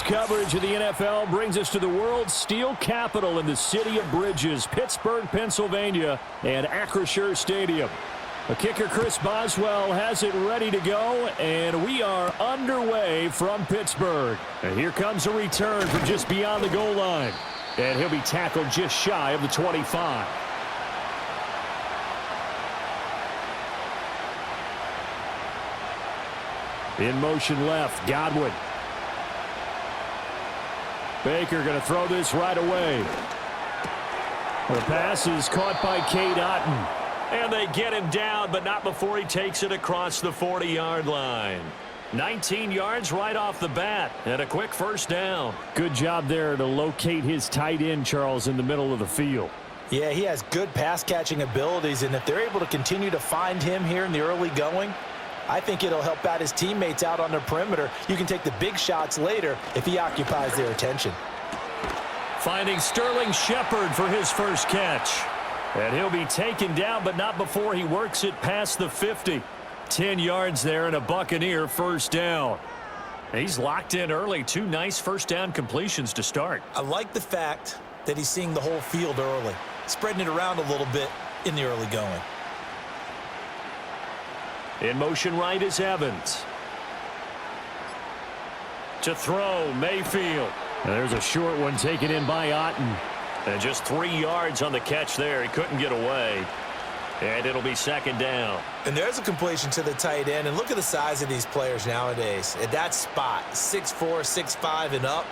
coverage of the NFL brings us to the world's steel capital in the city of bridges, Pittsburgh, Pennsylvania, and Acrisure Stadium. The kicker, Chris Boswell, has it ready to go, and we are underway from Pittsburgh. And here comes a return from just beyond the goal line. And he'll be tackled just shy of the 25. In motion left, Godwin. Baker going to throw this right away. The pass is caught by Cade Otton. And they get him down, but not before he takes it across the 40-yard line. 19 yards right off the bat, and a quick first down. Good job there to locate his tight end, Charles, in the middle of the field. Yeah, he has good pass-catching abilities, and if they're able to continue to find him here in the early going, I think it'll help out his teammates out on the perimeter. You can take the big shots later if he occupies their attention. Finding Sterling Shepard for his first catch. And he'll be taken down, but not before he works it past the 50. 10 yards there and a Buccaneer first down. He's locked in early. 2 nice first down completions to start. I like the fact that he's seeing the whole field early, spreading it around a little bit in the early going. In motion right is Evans. To throw, Mayfield. And there's a short one taken in by Otton. And just 3 yards on the catch there. He couldn't get away. And it'll be second down. And there's a completion to the tight end. And look at the size of these players nowadays. At that spot, 6'4", 6'5", and up.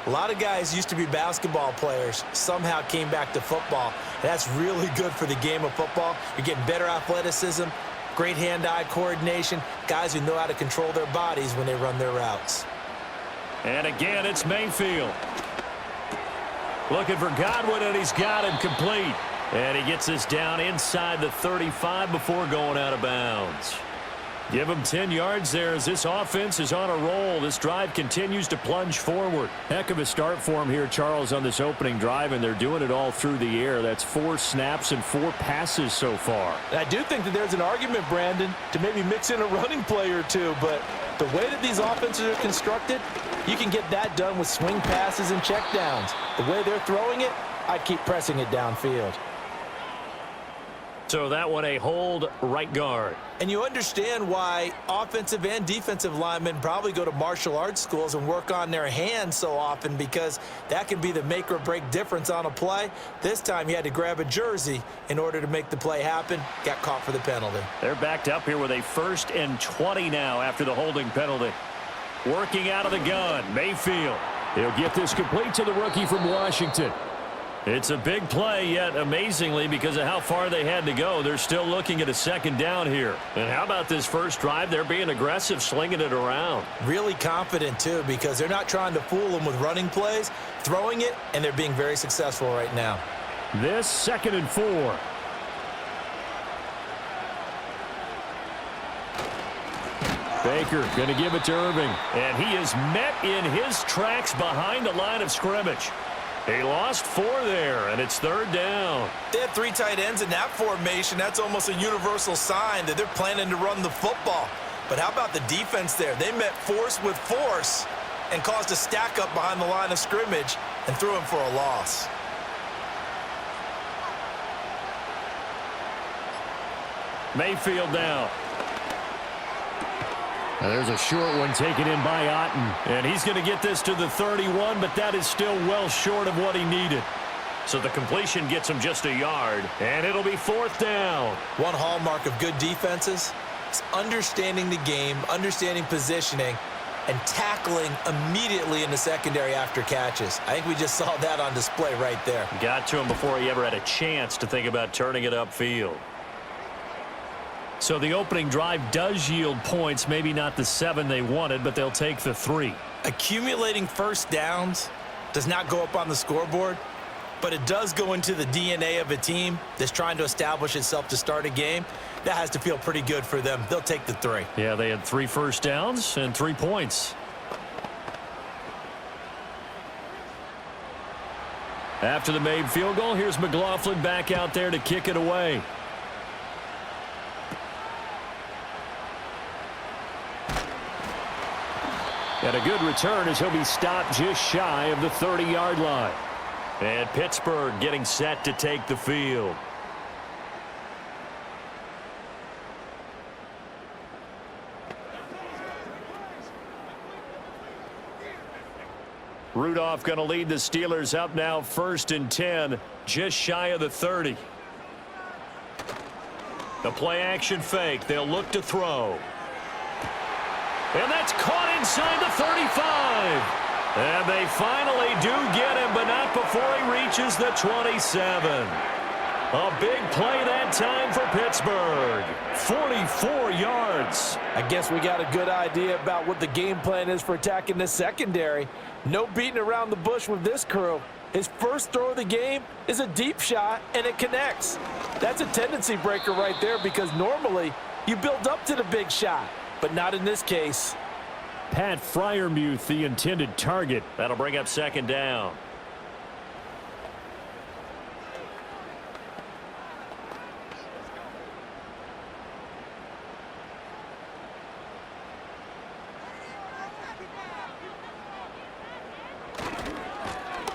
A lot of guys used to be basketball players, somehow came back to football. And that's really good for the game of football. You're getting better athleticism, great hand-eye coordination, guys who know how to control their bodies when they run their routes. And again, it's Mayfield. Looking for Godwin, and he's got him complete. And he gets this down inside the 35 before going out of bounds. Give him 10 yards there as this offense is on a roll. This drive continues to plunge forward. Heck of a start for him here, Charles, on this opening drive, and they're doing it all through the air. That's 4 snaps and 4 passes so far. I do think that there's an argument, Brandon, to maybe mix in a running play or two, but the way that these offenses are constructed, you can get that done with swing passes and checkdowns. The way they're throwing it, I'd keep pressing it downfield. So that one a hold right guard. And you understand why offensive and defensive linemen probably go to martial arts schools and work on their hands so often, because that can be the make or break difference on a play. This time he had to grab a jersey in order to make the play happen. Got caught for the penalty. They're backed up here with a 1st and 20 now after the holding penalty. Working out of the gun, Mayfield. He'll get this complete to the rookie from Washington. It's a big play, yet amazingly, because of how far they had to go, they're still looking at a second down here. And how about this first drive? They're being aggressive, slinging it around. Really confident, too, because they're not trying to fool them with running plays, throwing it, and they're being very successful right now. This 2nd and 4. Baker going to give it to Irving. And he is met in his tracks behind the line of scrimmage. He lost 4 there, and it's 3rd down. They had 3 tight ends in that formation. That's almost a universal sign that they're planning to run the football. But how about the defense there? They met force with force and caused a stack up behind the line of scrimmage and threw him for a loss. Mayfield now. And there's a short one taken in by Otton. And he's going to get this to the 31, but that is still well short of what he needed. So the completion gets him just a yard, and it'll be 4th down. One hallmark of good defenses is understanding the game, understanding positioning, and tackling immediately in the secondary after catches. I think we just saw that on display right there. Got to him before he ever had a chance to think about turning it upfield. So the opening drive does yield points, maybe not the 7 they wanted, but they'll take the 3. Accumulating first downs does not go up on the scoreboard, but it does go into the DNA of a team that's trying to establish itself to start a game. That has to feel pretty good for them. They'll take the 3. Yeah, they had 3 first downs and 3 points. After the made field goal, here's McLaughlin back out there to kick it away. And a good return as he'll be stopped just shy of the 30-yard line. And Pittsburgh getting set to take the field. Rudolph going to lead the Steelers up now 1st and 10, just shy of the 30. The play action fake. They'll look to throw. And that's caught inside the 35. And they finally do get him, but not before he reaches the 27. A big play that time for Pittsburgh. 44 yards. I guess we got a good idea about what the game plan is for attacking this secondary. No beating around the bush with this crew. His first throw of the game is a deep shot, and it connects. That's a tendency breaker right there because normally you build up to the big shot, but not in this case. Pat Freiermuth, the intended target. That'll bring up 2nd down.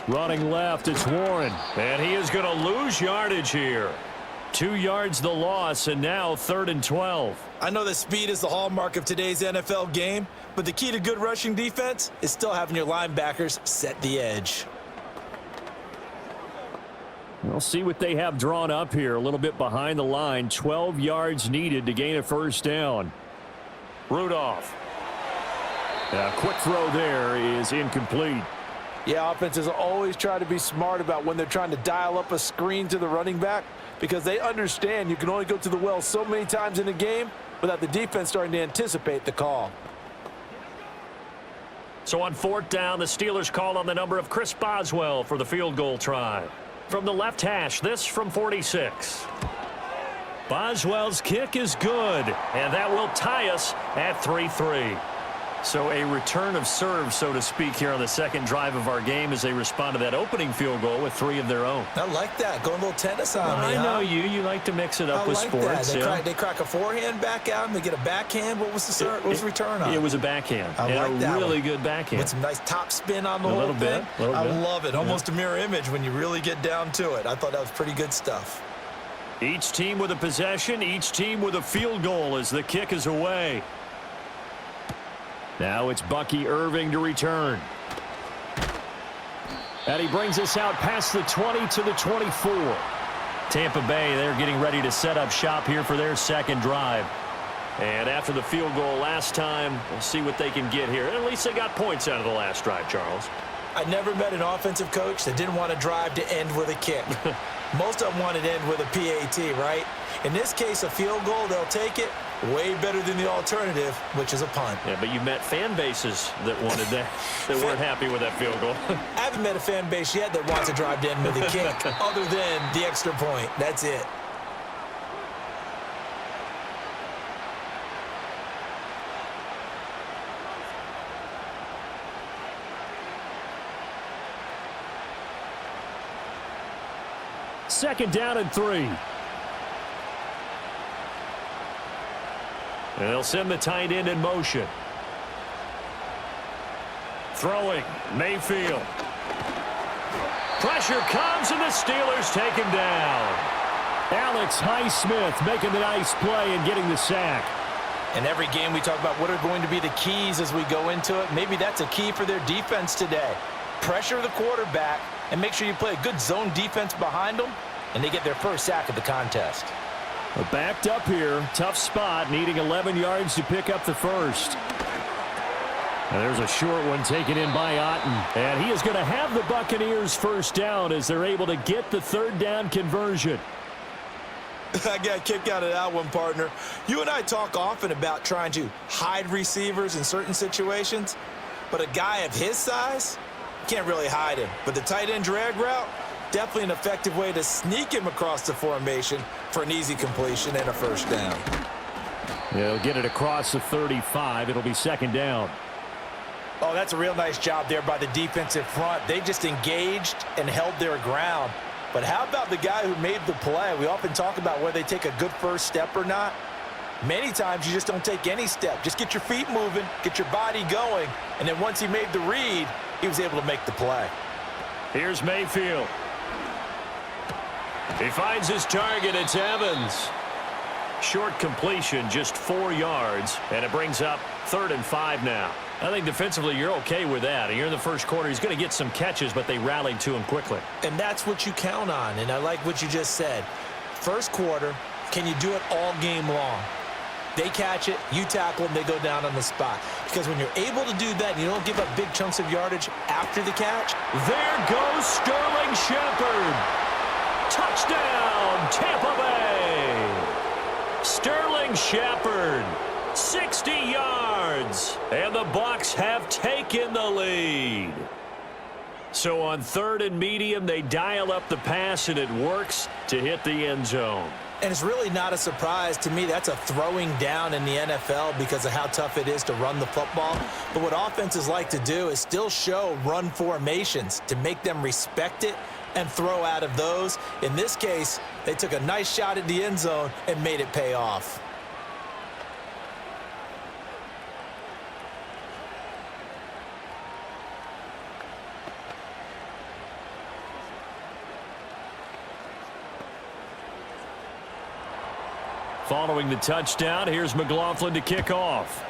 Running left, it's Warren. And he is going to lose yardage here. 2 yards the loss, and now 3rd and 12. I know that speed is the hallmark of today's NFL game, but the key to good rushing defense is still having your linebackers set the edge. We'll see what they have drawn up here. A little bit behind the line. 12 yards needed to gain a 1st down. Rudolph. A quick throw there is incomplete. Yeah, offenses always try to be smart about when they're trying to dial up a screen to the running back because they understand you can only go to the well so many times in a game without the defense starting to anticipate the call. So on 4th down, the Steelers call on the number of Chris Boswell for the field goal try. From the left hash, this from 46. Boswell's kick is good, and that will tie us at 3-3. So a return of serve, so to speak, here on the 2nd drive of our game as they respond to that opening field goal with 3 of their own. I like that. Going a little tennis on me, I know you. You like to mix it up with sports. They crack a forehand back out and they get a backhand. What was the return on? It was a backhand. I like that really good backhand. With some nice top spin on the whole thing. I love it. Almost a mirror image when you really get down to it. I thought that was pretty good stuff. Each team with a possession, each team with a field goal as the kick is away. Now it's Bucky Irving to return. And he brings us out past the 20 to the 24. Tampa Bay, they're getting ready to set up shop here for their 2nd drive. And after the field goal last time, we'll see what they can get here. At least they got points out of the last drive, Charles. I never met an offensive coach that didn't want to drive to end with a kick. Most of them wanted to end with a PAT, right? In this case, a field goal, they'll take it. Way better than the alternative, which is a punt. Yeah, but you met fan bases that wanted that, that weren't happy with that field goal. I haven't met a fan base yet that wants to drive to end with a kick other than the extra point. That's it. Second down and 3. And they'll send the tight end in motion. Throwing, Mayfield. Pressure comes, and the Steelers take him down. Alex Highsmith making the nice play and getting the sack. In every game we talk about what are going to be the keys as we go into it. Maybe that's a key for their defense today. Pressure the quarterback and make sure you play a good zone defense behind them, and they get their first sack of the contest. Backed up here, tough spot, needing 11 yards to pick up the 1st. And there's a short one taken in by Otten. And he is going to have the Buccaneers 1st down as they're able to get the 3rd down conversion. I got a kick out of that one, partner. You and I talk often about trying to hide receivers in certain situations, but a guy of his size can't really hide him. But the tight end drag route, definitely an effective way to sneak him across the formation for an easy completion and a 1st down. They'll get it across the 35. It'll be 2nd down. Oh, that's a real nice job there by the defensive front. They just engaged and held their ground. But how about the guy who made the play? We often talk about whether they take a good first step or not. Many times you just don't take any step. Just get your feet moving, get your body going, and then once he made the read, he was able to make the play. Here's Mayfield. He finds his target. It's Evans. Short completion, just 4 yards, and it brings up 3rd and 5 now. I think defensively you're okay with that. Here in the first quarter, he's going to get some catches, but they rallied to him quickly. And that's what you count on, and I like what you just said. First quarter, can you do it all game long? They catch it, you tackle them, they go down on the spot. Because when you're able to do that and you don't give up big chunks of yardage after the catch. There goes Sterling Shepard. Touchdown, Tampa Bay. Sterling Shepard, 60 yards. And the Bucs have taken the lead. So on 3rd and medium, they dial up the pass, and it works to hit the end zone. And it's really not a surprise to me. That's a throwing down in the NFL because of how tough it is to run the football. But what offenses like to do is still show run formations to make them respect it and throw out of those. In this case, they took a nice shot at the end zone and made it pay off. Following the touchdown, here's McLaughlin to kick off.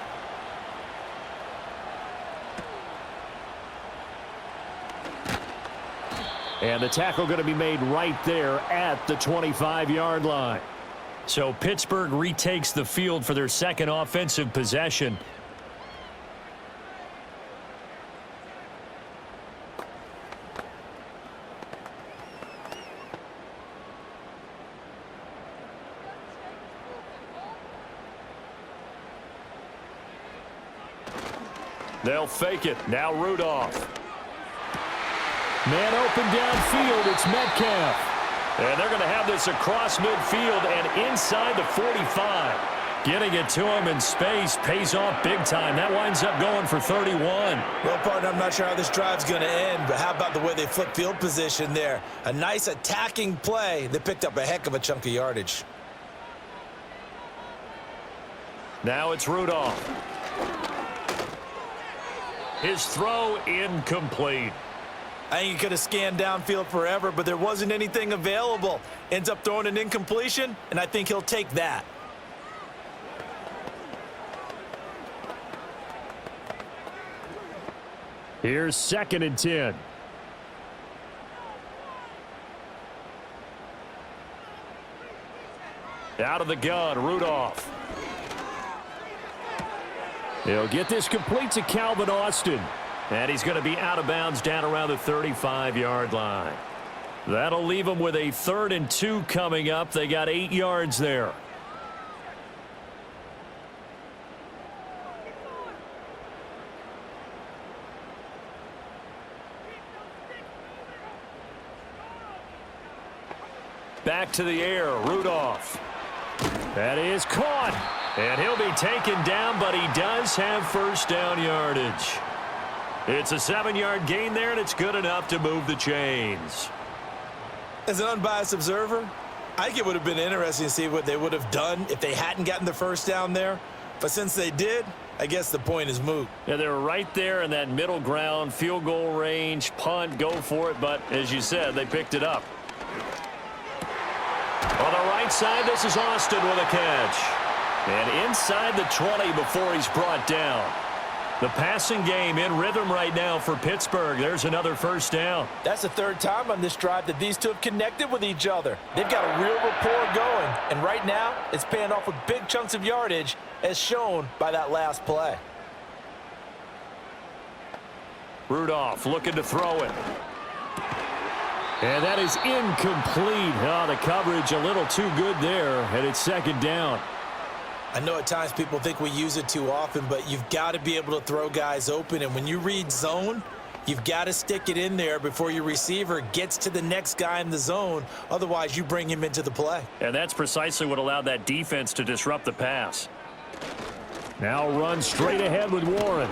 And the tackle going to be made right there at the 25-yard line. So Pittsburgh retakes the field for their second offensive possession. They'll fake it. Now Rudolph. Man open downfield. It's Metcalf. And they're going to have this across midfield and inside the 45. Getting it to him in space pays off big time. That winds up going for 31. Well, partner, I'm not sure how this drive's going to end, but how about the way they flip field position there? A nice attacking play that picked up a heck of a chunk of yardage. Now it's Rudolph. His throw incomplete. I think he could have scanned downfield forever, but there wasn't anything available. Ends up throwing an incompletion, and I think he'll take that. Here's 2nd and 10. Out of the gun, Rudolph. He'll get this complete to Calvin Austin. And he's going to be out of bounds down around the 35-yard line. That'll leave him with a 3rd and 2 coming up. They got 8 yards there. Back to the air, Rudolph. That is caught. And he'll be taken down, but he does have first down yardage. It's a 7-yard gain there, and it's good enough to move the chains. As an unbiased observer, I think it would have been interesting to see what they would have done if they hadn't gotten the first down there. But since they did, I guess the point is moot. Yeah, they were right there in that middle ground, field goal range, punt, go for it. But as you said, they picked it up. On the right side, this is Austin with a catch. And inside the 20 before he's brought down. The passing game in rhythm right now for Pittsburgh. There's another first down. That's the 3rd time on this drive that these two have connected with each other. They've got a real rapport going. And right now, it's paying off with big chunks of yardage, as shown by that last play. Rudolph looking to throw it. And that is incomplete. Oh, the coverage a little too good there, and it's 2nd down. I know at times people think we use it too often, but you've got to be able to throw guys open. And when you read zone, you've got to stick it in there before your receiver gets to the next guy in the zone. Otherwise, you bring him into the play. And that's precisely what allowed that defense to disrupt the pass. Now run straight ahead with Warren.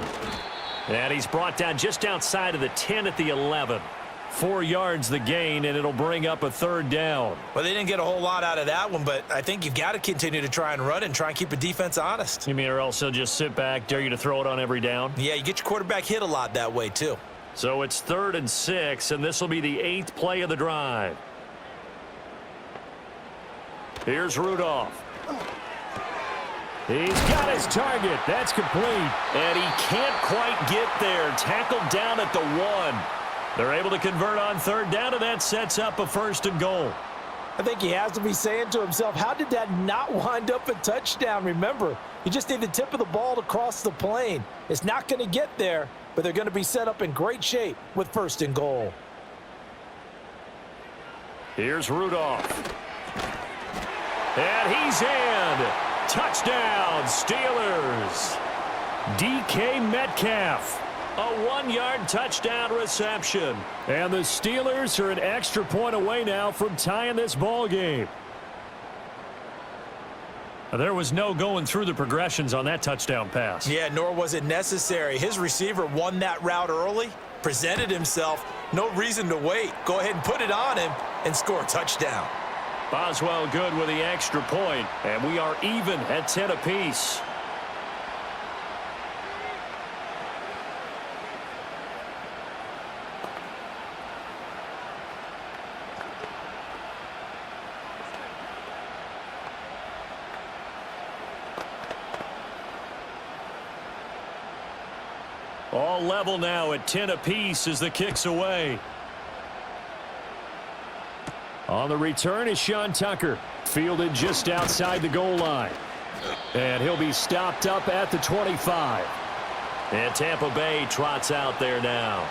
And he's brought down just outside of the 10 at the 11. 4 yards the gain, and it'll bring up a third down. Well, they didn't get a whole lot out of that one, but I think you've got to continue to try and run and try and keep the defense honest. You mean, or else they'll just sit back, dare you to throw it on every down? Yeah, you get your quarterback hit a lot that way, too. So it's 3rd and 6, and this will be the 8th play of the drive. Here's Rudolph. He's got his target. That's complete. And he can't quite get there. Tackled down at the 1. They're able to convert on 3rd down, and that sets up a 1st and goal. I think he has to be saying to himself, how did that not wind up a touchdown? Remember, you just need the tip of the ball to cross the plane. It's not going to get there, but they're going to be set up in great shape with 1st and goal. Here's Rudolph. And he's in. Touchdown, Steelers. DK Metcalf. A 1-yard touchdown reception. And the Steelers are an extra point away now from tying this ball game. There was no going through the progressions on that touchdown pass. Yeah, nor was it necessary. His receiver won that route early, presented himself. No reason to wait. Go ahead and put it on him and score a touchdown. Boswell good with the extra point, and we are even at 10 apiece. All level now at 10 apiece as the kick's away. On the return is Sean Tucker. Fielded just outside the goal line. And he'll be stopped up at the 25. And Tampa Bay trots out there now.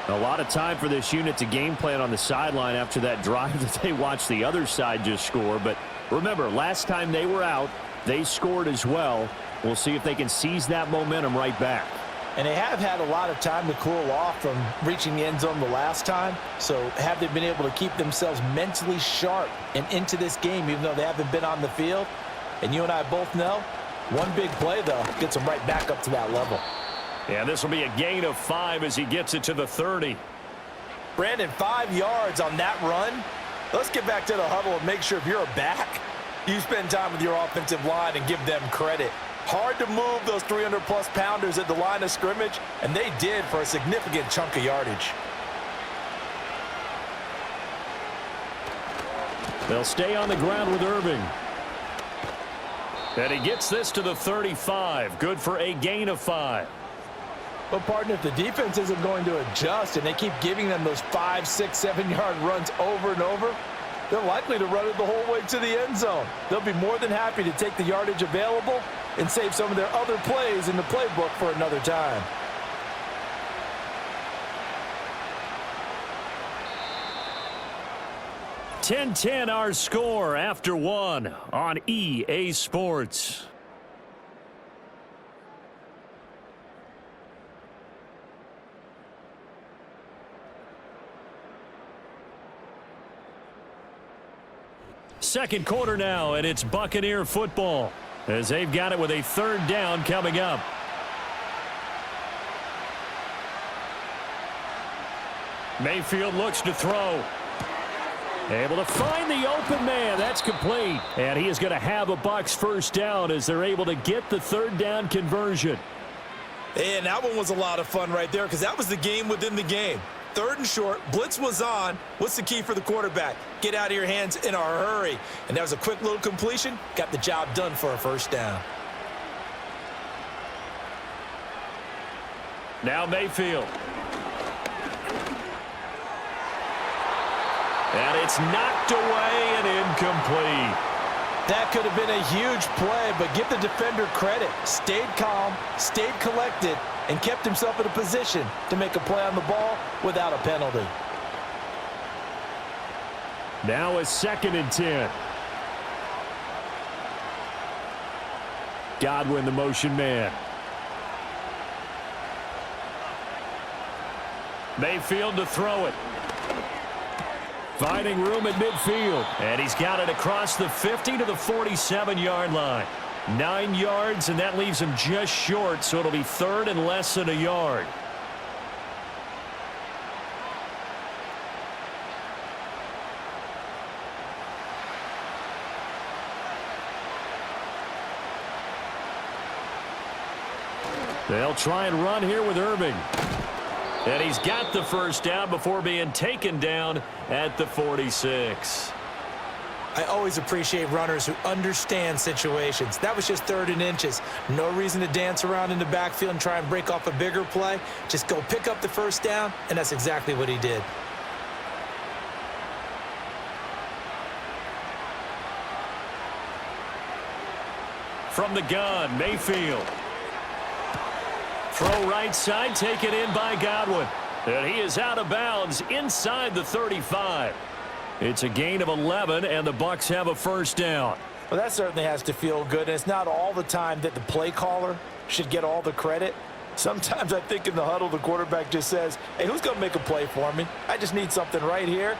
A lot of time for this unit to game plan on the sideline after that drive that they watched the other side just score. But remember, last time they were out, they scored as well. We'll see if they can seize that momentum right back. And they have had a lot of time to cool off from reaching the end zone the last time. So have they been able to keep themselves mentally sharp and into this game, even though they haven't been on the field? And you and I both know, one big play, though, gets them right back up to that level. Yeah, this will be a gain of 5 as he gets it to the 30. Brandon, 5 yards on that run. Let's get back to the huddle and make sure if you're a back, you spend time with your offensive line and give them credit. Hard to move those 300-plus pounders at the line of scrimmage, and they did for a significant chunk of yardage. They'll stay on the ground with Irving. And he gets this to the 35. Good for a gain of 5. But, partner, if the defense isn't going to adjust and they keep giving them those 5, 6, 7-yard runs over and over, they're likely to run it the whole way to the end zone. They'll be more than happy to take the yardage available and save some of their other plays in the playbook for another time. (10-10) our score after 1 on EA Sports. Second quarter now, and it's Buccaneer football as they've got it with a 3rd down coming up. Mayfield looks to throw. Able to find the open man. That's complete. And he is going to have a Bucs 1st down as they're able to get the 3rd down conversion. And that one was a lot of fun right there because that was the game within the game. 3rd and short, blitz was on. What's the key for the quarterback? Get out of your hands in a hurry. And that was a quick little completion. Got the job done for a 1st down. Now Mayfield. And it's knocked away and incomplete. That could have been a huge play, but give the defender credit. Stayed calm, stayed collected, and kept himself in a position to make a play on the ball without a penalty. Now a 2nd and 10. Godwin, the motion man. Mayfield to throw it. Finding room at midfield. And he's got it across the 50 to the 47-yard line. 9 yards, and that leaves him just short, so it'll be 3rd and less than a yard. They'll try and run here with Irving. And he's got the first down before being taken down at the 46. I always appreciate runners who understand situations. That was just 3rd and inches. No reason to dance around in the backfield and try and break off a bigger play. Just go pick up the first down, and that's exactly what he did. From the gun, Mayfield. Throw right side, taken in by Godwin. And he is out of bounds inside the 35. It's a gain of 11, and the Bucs have a first down. Well, that certainly has to feel good. And it's not all the time that the play caller should get all the credit. Sometimes I think in the huddle, the quarterback just says, hey, who's going to make a play for me? I just need something right here.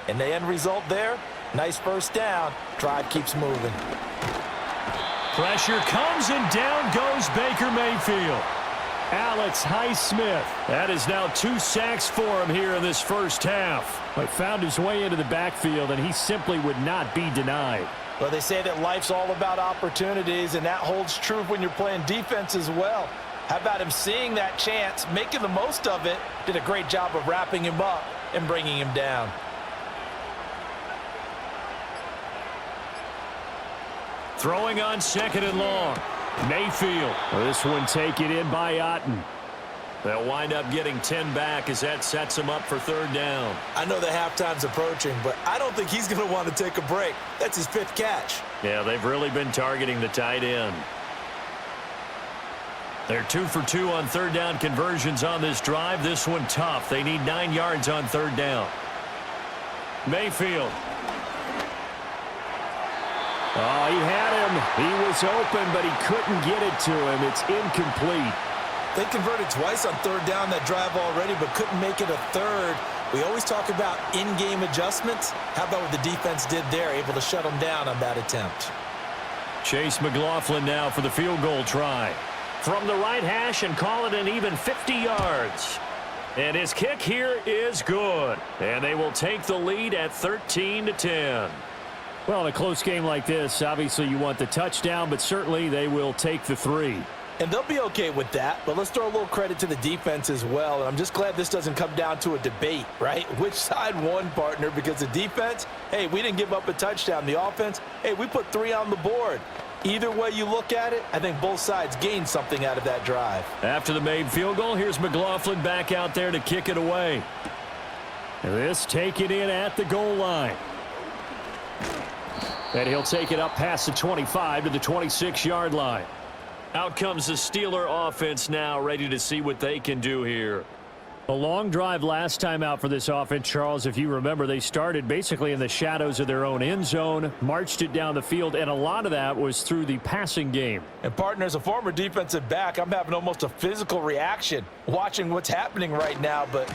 And the end result there, nice first down. Drive keeps moving. Pressure comes, and down goes Baker Mayfield. Alex Highsmith. That is now 2 sacks for him here in this first half. But found his way into the backfield, and he simply would not be denied. Well, they say that life's all about opportunities, and that holds true when you're playing defense as well. How about him seeing that chance, making the most of it, did a great job of wrapping him up and bringing him down. Throwing on 2nd and long. Mayfield. This one taken in by Otten. They'll wind up getting 10 back as that sets him up for 3rd down. I know the halftime's approaching, but I don't think he's going to want to take a break. That's his 5th catch. Yeah, they've really been targeting the tight end. They're 2 for 2 on 3rd down conversions on this drive. This one tough. They need 9 yards on 3rd down. Mayfield. Oh, he had him. He was open, but he couldn't get it to him. It's incomplete. They converted twice on 3rd down that drive already, but couldn't make it a 3rd. We always talk about in-game adjustments. How about what the defense did there, able to shut them down on that attempt? Chase McLaughlin now for the field goal try. From the right hash, and call it an even 50 yards. And his kick here is good. And they will take the lead at 13-10. Well, in a close game like this, obviously you want the touchdown, but certainly they will take the 3. And they'll be okay with that, but let's throw a little credit to the defense as well. And I'm just glad this doesn't come down to a debate, right? Which side won, partner? Because the defense, hey, we didn't give up a touchdown. The offense, hey, we put 3 on the board. Either way you look at it, I think both sides gained something out of that drive. After the made field goal, here's McLaughlin back out there to kick it away. This taken in at the goal line. And he'll take it up past the 25 to the 26-yard line. Out comes the Steeler offense now, ready to see what they can do here. A long drive last time out for this offense, Charles. If you remember, they started basically in the shadows of their own end zone, marched it down the field, and a lot of that was through the passing game. And, partner, as a former defensive back, I'm having almost a physical reaction watching what's happening right now. But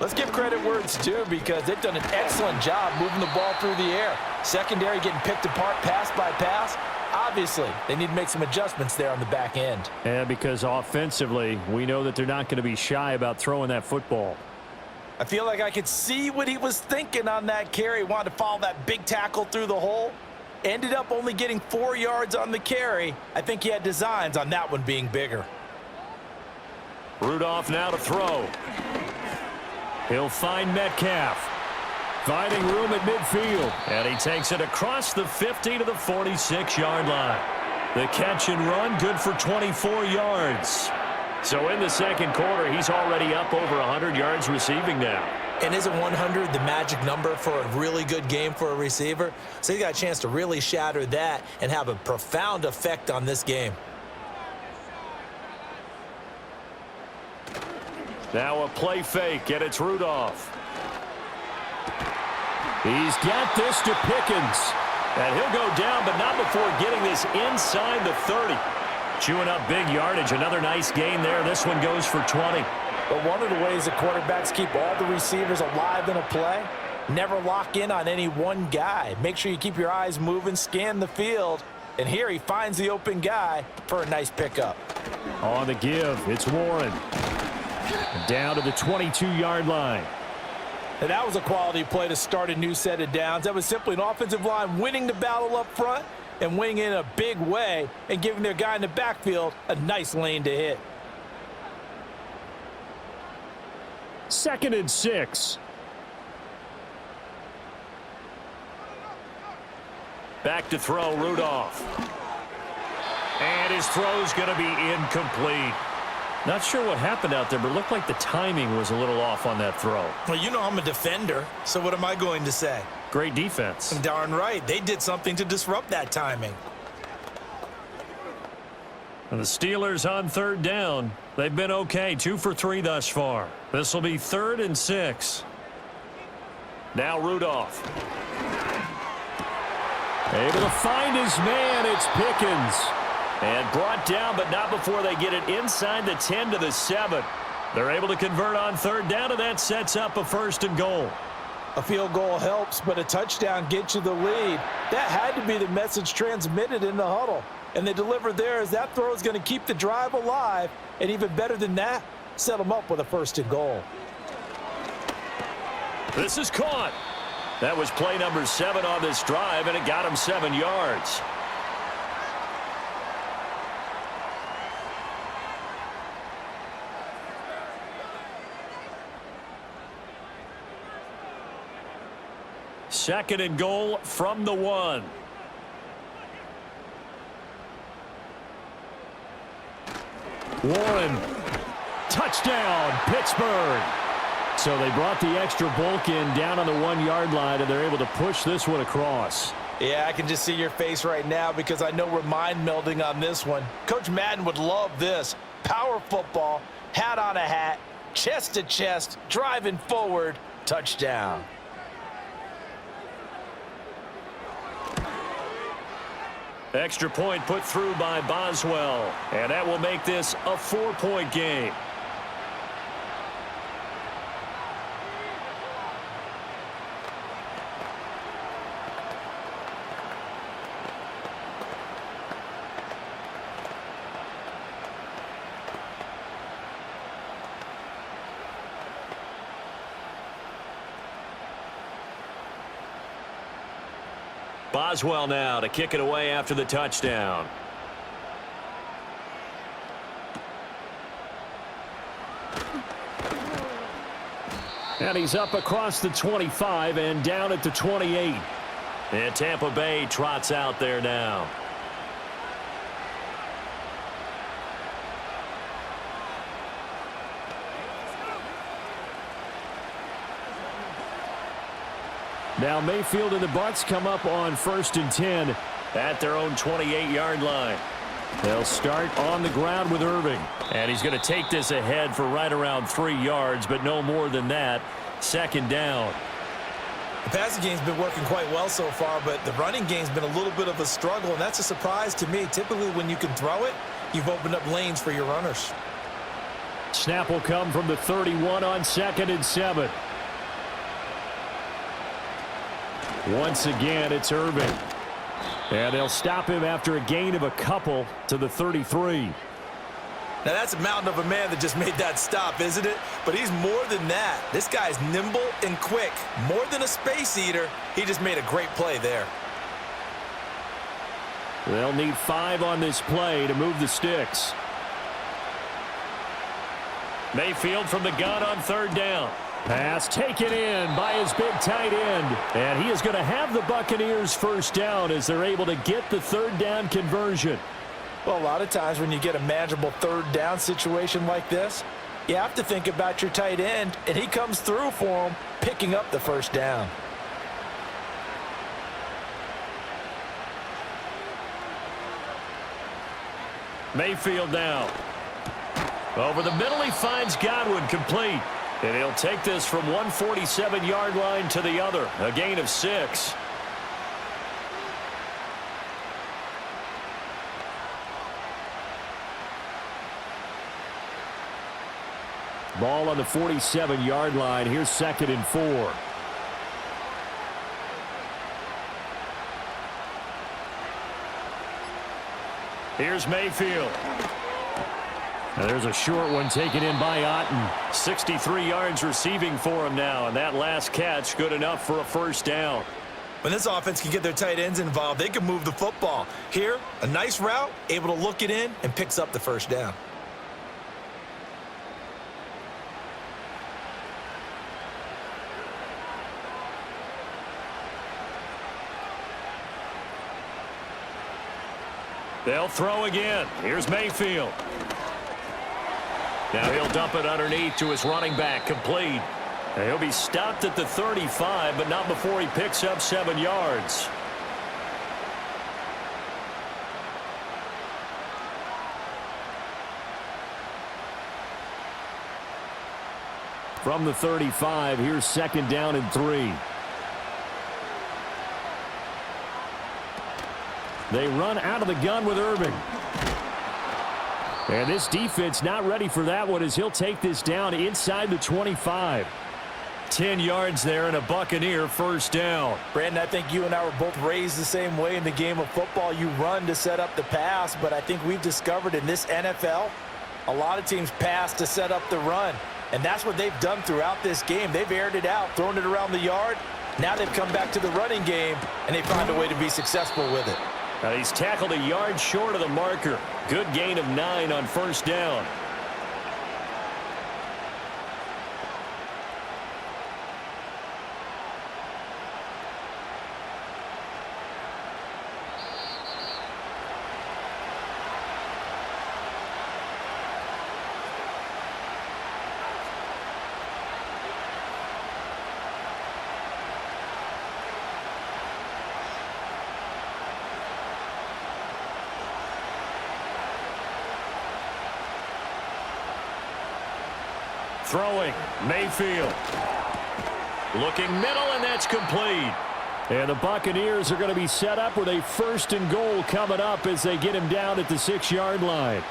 let's give credit where it's due, because they've done an excellent job moving the ball through the air. Secondary getting picked apart pass by pass. Obviously, they need to make some adjustments there on the back end. Yeah, because offensively, we know that they're not going to be shy about throwing that football. I feel like I could see what he was thinking on that carry. Wanted to follow that big tackle through the hole. Ended up only getting 4 yards on the carry. I think he had designs on that one being bigger. Rudolph now to throw. He'll find Metcalf. Finding room at midfield. And he takes it across the 50 to the 46-yard line. The catch and run, good for 24 yards. So in the second quarter, he's already up over 100 yards receiving now. And isn't 100 the magic number for a really good game for a receiver? So he got a chance to really shatter that and have a profound effect on this game. Now a play fake, and it's Rudolph. He's got this to Pickens. And he'll go down, but not before getting this inside the 30. Chewing up big yardage. Another nice gain there. This one goes for 20. But one of the ways that quarterbacks keep all the receivers alive in a play, never lock in on any one guy. Make sure you keep your eyes moving, scan the field. And here he finds the open guy for a nice pickup. On the give, it's Warren. Down to the 22-yard line. And that was a quality play to start a new set of downs. That was simply an offensive line winning the battle up front and winning in a big way and giving their guy in the backfield a nice lane to hit. 2nd and 6. Back to throw, Rudolph. And his throw's going to be incomplete. Not sure what happened out there, but it looked like the timing was a little off on that throw. Well, you know I'm a defender, so what am I going to say? Great defense. Darn right. They did something to disrupt that timing. And the Steelers on 3rd down. They've been okay, 2 for 3 thus far. This will be 3rd and 6. Now Rudolph. Able to find his man. It's Pickens. And brought down, but not before they get it inside the 10 to the 7. They're able to convert on 3rd down, and that sets up a 1st and goal. A field goal helps, but a touchdown gets you the lead. That had to be the message transmitted in the huddle. And they delivered there as that throw is going to keep the drive alive. And even better than that, set them up with a 1st and goal. This is caught. That was play number 7 on this drive, and it got him 7 yards. Second and goal from the 1. Warren. Touchdown, Pittsburgh. So they brought the extra bulk in down on the 1-yard line, and they're able to push this one across. Yeah, I can just see your face right now because I know we're mind melding on this one. Coach Madden would love this. Power football, hat on a hat, chest to chest, driving forward, touchdown. Extra point put through by Boswell, and that will make this a 4-point game. Boswell now to kick it away after the touchdown. And he's up across the 25 and down at the 28. And Tampa Bay trots out there now. Now Mayfield and the Bucs come up on 1st and 10 at their own 28-yard line. They'll start on the ground with Irving. And he's going to take this ahead for right around 3 yards, but no more than that. 2nd down. The passing game's been working quite well so far, but the running game's been a little bit of a struggle, and that's a surprise to me. Typically, when you can throw it, you've opened up lanes for your runners. Snap will come from the 31 on 2nd and 7. Once again, it's Irving. And they'll stop him after a gain of a couple to the 33. Now, that's a mountain of a man that just made that stop, isn't it? But he's more than that. This guy's nimble and quick. More than a space eater, he just made a great play there. They'll need 5 on this play to move the sticks. Mayfield from the gun on 3rd down. Pass taken in by his big tight end. And he is going to have the Buccaneers 1st down as they're able to get the 3rd down conversion. Well, a lot of times when you get a manageable 3rd down situation like this, you have to think about your tight end, and he comes through for him, picking up the 1st down. Mayfield now. Over the middle, he finds Godwin, complete. And he'll take this from 147-yard line to the other. A gain of 6. Ball on the 47-yard line. Here's 2nd and 4. Here's Mayfield. Now there's a short one taken in by Otten. 63 yards receiving for him now, and that last catch good enough for a 1st down. When this offense can get their tight ends involved, they can move the football. Here, a nice route, able to look it in, and picks up the 1st down. They'll throw again. Here's Mayfield. Now he'll dump it underneath to his running back, complete. And he'll be stopped at the 35, but not before he picks up 7 yards. From the 35, here's 2nd down and 3. They run out of the gun with Irving. And this defense not ready for that one as he'll take this down inside the 25. 10 yards there and a Buccaneer 1st down. Brandon, I think you and I were both raised the same way in the game of football. You run to set up the pass, but I think we've discovered in this NFL, a lot of teams pass to set up the run. And that's what they've done throughout this game. They've aired it out, thrown it around the yard. Now they've come back to the running game, and they find a way to be successful with it. He's tackled a yard short of the marker. Good gain of 9 on 1st down. Throwing, Mayfield. Looking middle, and that's complete. And the Buccaneers are going to be set up with a 1st and goal coming up as they get him down at the 6-yard line.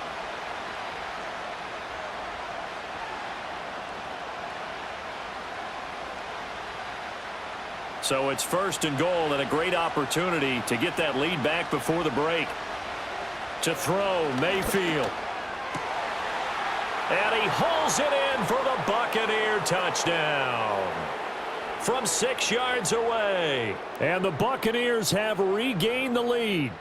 So it's 1st and goal and a great opportunity to get that lead back before the break. To throw, Mayfield. And he hauls it in for the Buccaneer touchdown. From 6 yards away. And the Buccaneers have regained the lead.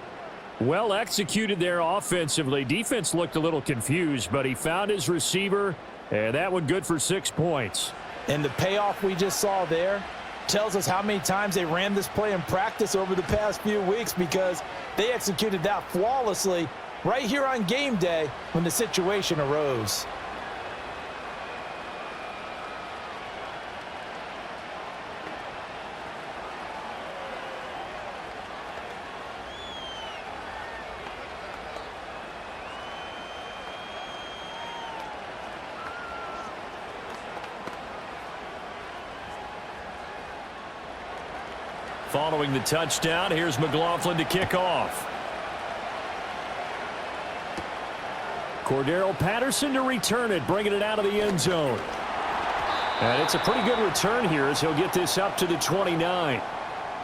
Well executed there offensively. Defense looked a little confused, but he found his receiver, and that one good for 6 points. And the payoff we just saw there tells us how many times they ran this play in practice over the past few weeks, because they executed that flawlessly right here on game day when the situation arose. Following the touchdown, here's McLaughlin to kick off. Cordero Patterson to return it, bringing it out of the end zone. And it's a pretty good return here as he'll get this up to the 29.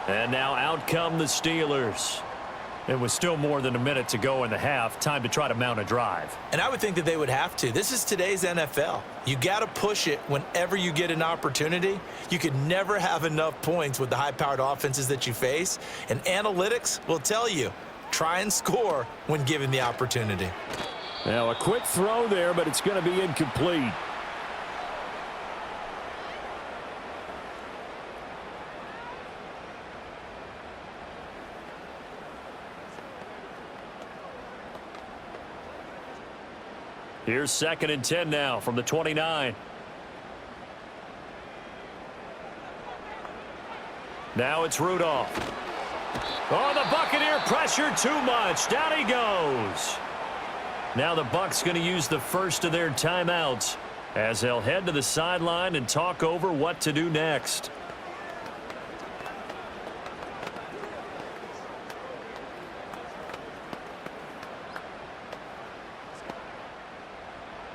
And now out come the Steelers. It was still more than a minute to go in the half. Time to try to mount a drive. And I would think that they would have to. This is today's NFL. You got to push it whenever you get an opportunity. You could never have enough points with the high-powered offenses that you face. And analytics will tell you, try and score when given the opportunity. Now a quick throw there, but it's going to be incomplete. Here's 2nd and 10 now from the 29. Now it's Rudolph. Oh, the Buccaneer pressure too much. Down he goes. Now the Bucs going to use the first of their timeouts as they'll head to the sideline and talk over what to do next.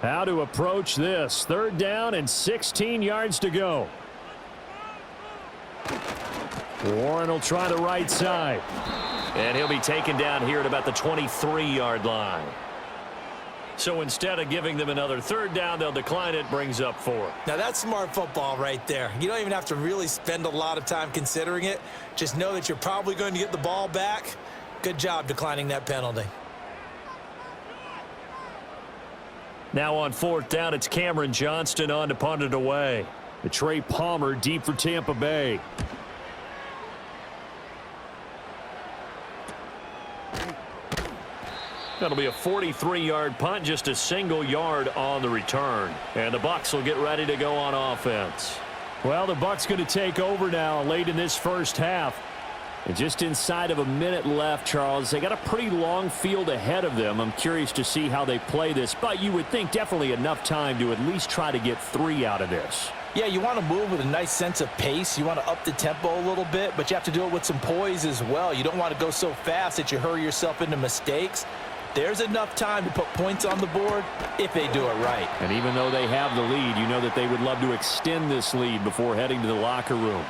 How to approach this. 3rd down and 16 yards to go. Warren will try the right side. And he'll be taken down here at about the 23-yard line. So instead of giving them another 3rd down, they'll decline it. Brings up 4. Now that's smart football right there. You don't even have to really spend a lot of time considering it. Just know that you're probably going to get the ball back. Good job declining that penalty. Now on 4th down, it's Cameron Johnston on to punt it away. The Trey Palmer deep for Tampa Bay. That'll be a 43-yard punt, just a single yard on the return. And the Bucs will get ready to go on offense. Well, the Bucs going to take over now late in this first half. And just inside of a minute left, Charles. They got a pretty long field ahead of them. I'm curious to see how they play this, but you would think definitely enough time to at least try to get 3 out of this. Yeah, you want to move with a nice sense of pace. You want to up the tempo a little bit, but you have to do it with some poise as well. You don't want to go so fast that you hurry yourself into mistakes. There's enough time to put points on the board if they do it right. And even though they have the lead, you know that they would love to extend this lead before heading to the locker room.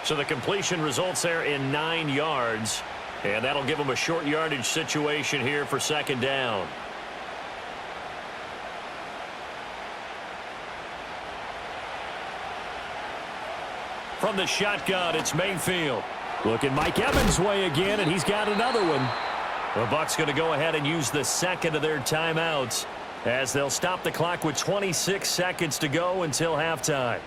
So the completion results there in 9 yards, and that'll give them a short yardage situation here for second down. From the shotgun, it's Mayfield. Looking Mike Evans' way again, and he's got another one. The Bucs going to go ahead and use the second of their timeouts as they'll stop the clock with 26 seconds to go until halftime.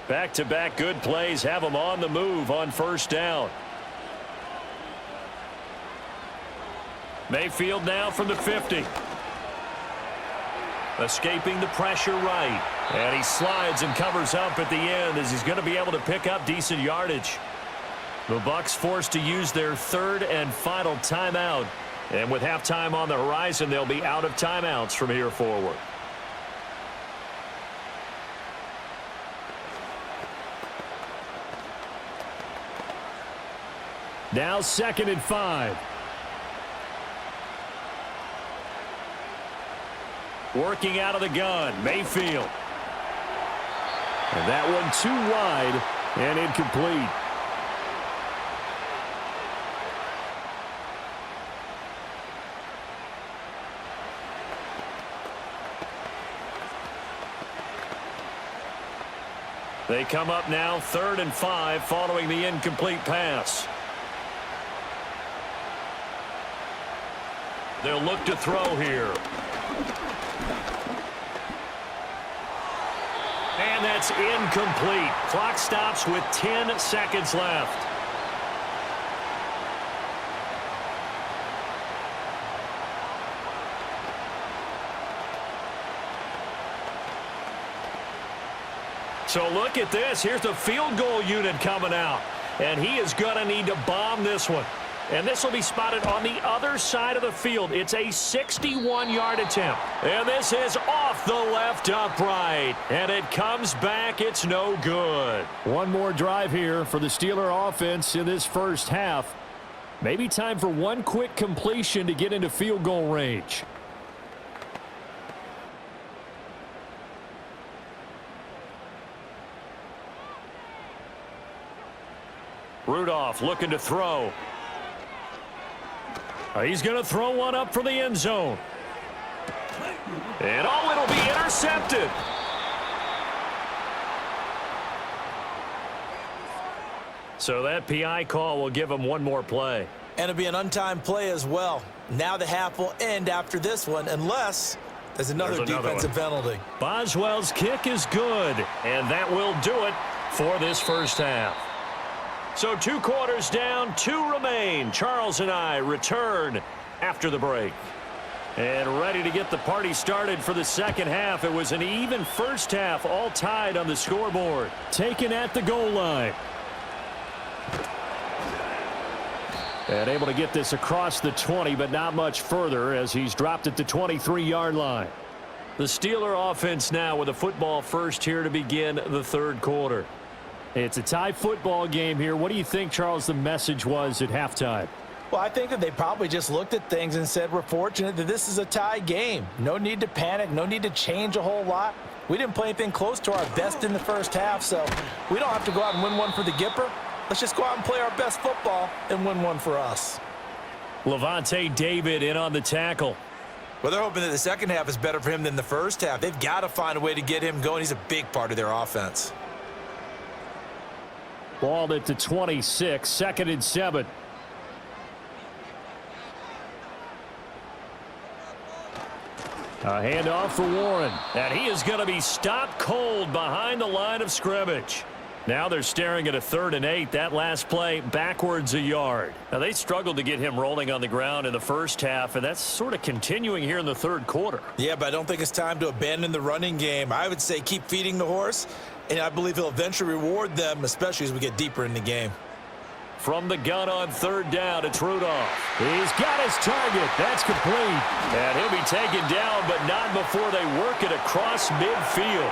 Back-to-back good plays have them on the move on first down. Mayfield now from the 50. Escaping the pressure right. And he slides and covers up at the end as he's going to be able to pick up decent yardage. The Bucs forced to use their third and final timeout. And with halftime on the horizon, they'll be out of timeouts from here forward. Now 2nd and 5. Working out of the gun, Mayfield. And that one too wide and incomplete. They come up now 3rd and 5 following the incomplete pass. They'll look to throw here. And that's incomplete. Clock stops with 10 seconds left. So look at this. Here's the field goal unit coming out. And he is going to need to bomb this one. And this will be spotted on the other side of the field. It's a 61-yard attempt. And this is off the left upright. And it comes back. It's no good. One more drive here for the Steeler offense in this first half. Maybe time for one quick completion to get into field goal range. Rudolph looking to throw. He's going to throw one up for the end zone. And oh, it'll be intercepted. So that PI call will give him one more play. And it'll be an untimed play as well. Now the half will end after this one unless there's another defensive penalty. Boswell's kick is good. And that will do it for this first half. So 2 quarters down, 2 remain. Charles and I return after the break. And ready to get the party started for the second half. It was an even first half, all tied on the scoreboard. Taken at the goal line. And able to get this across the 20, but not much further as he's dropped at the 23-yard line. The Steeler offense now with a football first here to begin the third quarter. It's a tie football game here. What do you think, Charles, the message was at halftime? Well, I think that they probably just looked at things and said, we're fortunate that this is a tie game. No need to panic. No need to change a whole lot. We didn't play anything close to our best in the first half, so we don't have to go out and win one for the Gipper. Let's just go out and play our best football and win one for us. Levante David in on the tackle. Well, they're hoping that the second half is better for him than the first half. They've got to find a way to get him going. He's a big part of their offense. Ball at the 26, 2nd and 7. A handoff for Warren. And he is going to be stopped cold behind the line of scrimmage. Now they're staring at a 3rd and 8. That last play backwards a yard. Now they struggled to get him rolling on the ground in the first half, and that's sort of continuing here in the 3rd quarter. Yeah, but I don't think it's time to abandon the running game. I would say keep feeding the horse, and I believe he'll eventually reward them, especially as we get deeper in the game. From the gun on 3rd down, it's Rudolph. He's got his target. That's complete. And he'll be taken down, but not before they work it across midfield.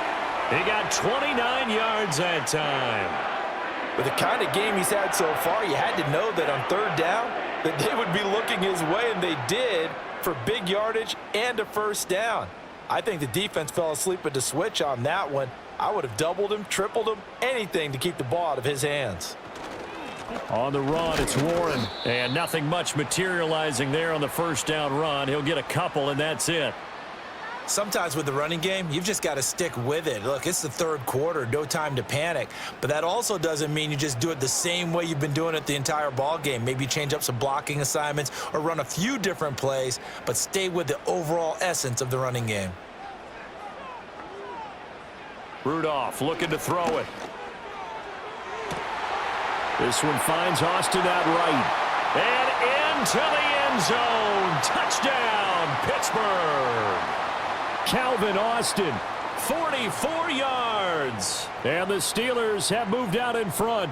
He got 29 yards that time. With the kind of game he's had so far, you had to know that on 3rd down that they would be looking his way, and they did, for big yardage and a 1st down. I think the defense fell asleep at the switch on that one. I would have doubled him, tripled him, anything to keep the ball out of his hands. On the run, it's Warren. And nothing much materializing there on the 1st down run. He'll get a couple, and that's it. Sometimes with the running game, you've just got to stick with it. Look, it's the 3rd quarter, no time to panic. But that also doesn't mean you just do it the same way you've been doing it the entire ball game. Maybe change up some blocking assignments or run a few different plays, but stay with the overall essence of the running game. Rudolph looking to throw it. This one finds Austin out right. And into the end zone. Touchdown, Pittsburgh. Calvin Austin, 44 yards. And the Steelers have moved out in front.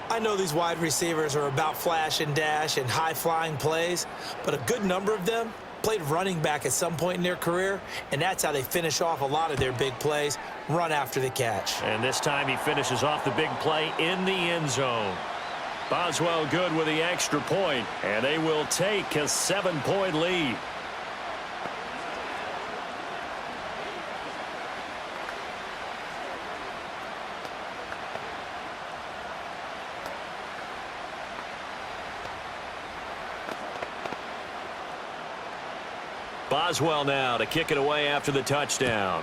I know these wide receivers are about flash and dash and high-flying plays, but a good number of them played running back at some point in their career, and that's how they finish off a lot of their big plays, run after the catch. And this time he finishes off the big play in the end zone. Boswell good with the extra point, and they will take a 7-point lead. Boswell now to kick it away after the touchdown.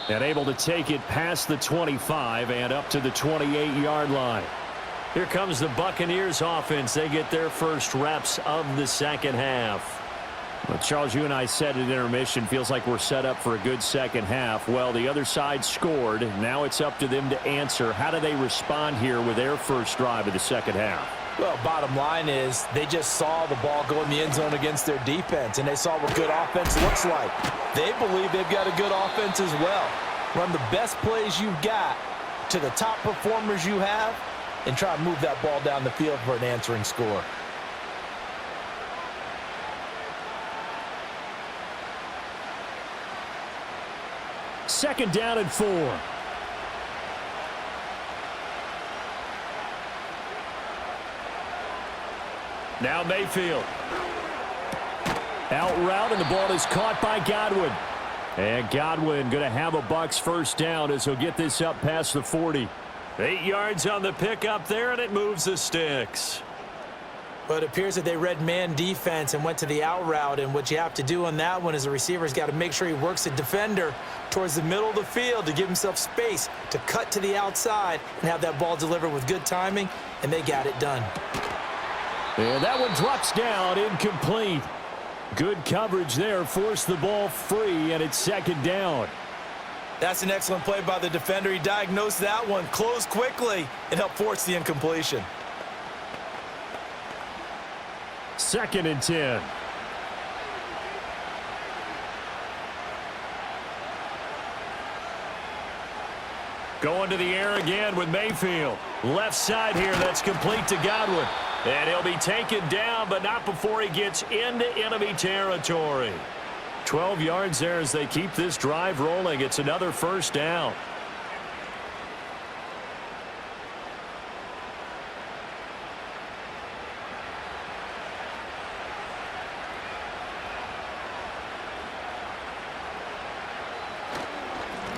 And able to take it past the 25 and up to the 28-yard line. Here comes the Buccaneers offense. They get their first reps of the 2nd half. Well, Charles, you and I said at intermission, feels like we're set up for a good 2nd half. Well, the other side scored. Now it's up to them to answer. How do they respond here with their first drive of the 2nd half? Well, bottom line is they just saw the ball go in the end zone against their defense, and they saw what good offense looks like. They believe they've got a good offense as well. Run the best plays you've got to the top performers you have and try to move that ball down the field for an answering score. Second down and 4. Now Mayfield. Out route, and the ball is caught by Godwin. And Godwin going to have a Bucs first down as he'll get this up past the 40. 8 yards on the pickup there, and it moves the sticks. But it appears that they read man defense and went to the out route, and what you have to do on that one is the receiver's got to make sure he works the defender towards the middle of the field to give himself space to cut to the outside and have that ball delivered with good timing, and they got it done. And that one drops down, incomplete. Good coverage there, forced the ball free, and it's 2nd down. That's an excellent play by the defender. He diagnosed that one, closed quickly, and helped force the incompletion. 2nd and 10. Going to the air again with Mayfield. Left side here, that's complete to Godwin. And he'll be taken down, but not before he gets into enemy territory. 12 yards there as they keep this drive rolling. It's another first down.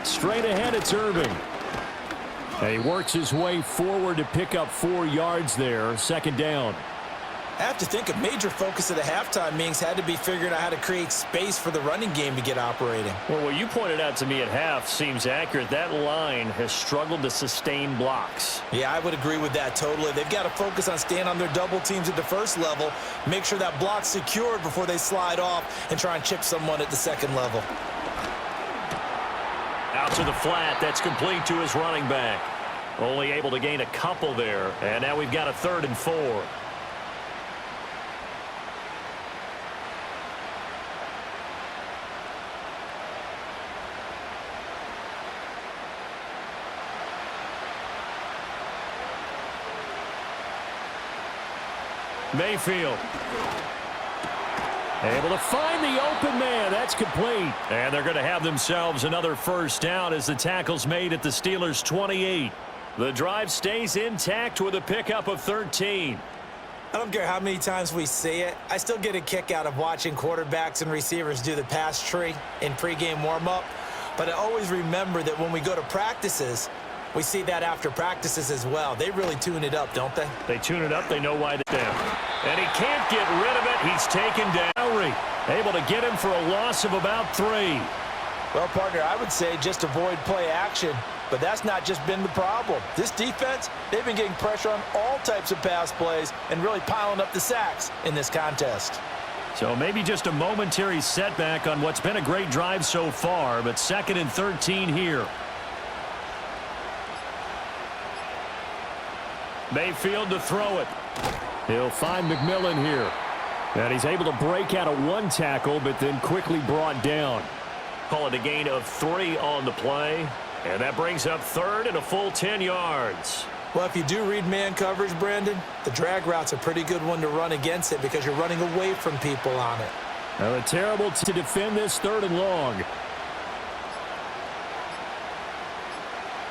Straight ahead, it's Irving. And he works his way forward to pick up 4 yards there. 2nd down. I have to think a major focus of the halftime meetings had to be figuring out how to create space for the running game to get operating. Well, what you pointed out to me at half seems accurate. That line has struggled to sustain blocks. Yeah, I would agree with that totally. They've got to focus on staying on their double teams at the first level, make sure that block's secured before they slide off and try and chip someone at the second level. Out to the flat. That's complete to his running back. Only able to gain a couple there. And now we've got a 3rd and 4. Mayfield. Able to find the open man. That's complete. And they're going to have themselves another first down as the tackle's made at the Steelers' 28. The drive stays intact with a pickup of 13. I don't care how many times we see it. I still get a kick out of watching quarterbacks and receivers do the pass tree in pregame warm-up. But I always remember that when we go to practices, we see that after practices as well. They really tune it up, don't they? They tune it up. They know why they're down. And he can't get rid of it. He's taken down. Able to get him for a loss of about 3. Well, partner, I would say just avoid play action. But that's not just been the problem. This defense, they've been getting pressure on all types of pass plays and really piling up the sacks in this contest. So maybe just a momentary setback on what's been a great drive so far, but 2nd and 13 here. Mayfield to throw it. He'll find McMillan here. And he's able to break out of 1 tackle, but then quickly brought down. Call it a gain of 3 on the play. And that brings up 3rd and a full 10 yards. Well, if you do read man coverage, Brandon, the drag route's a pretty good one to run against it because you're running away from people on it. Now a terrible to defend this 3rd and long.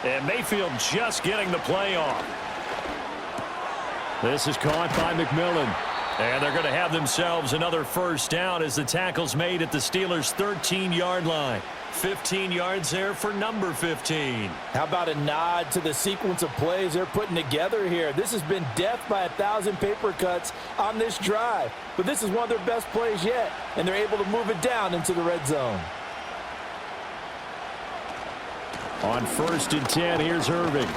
And Mayfield just getting the play off. This is caught by McMillan. And they're going to have themselves another first down as the tackle's made at the Steelers' 13-yard line. 15 yards there for number 15. How about a nod to the sequence of plays they're putting together here? This has been death by 1,000 paper cuts on this drive. But this is one of their best plays yet, and they're able to move it down into the red zone. On 1st and 10, here's Irving.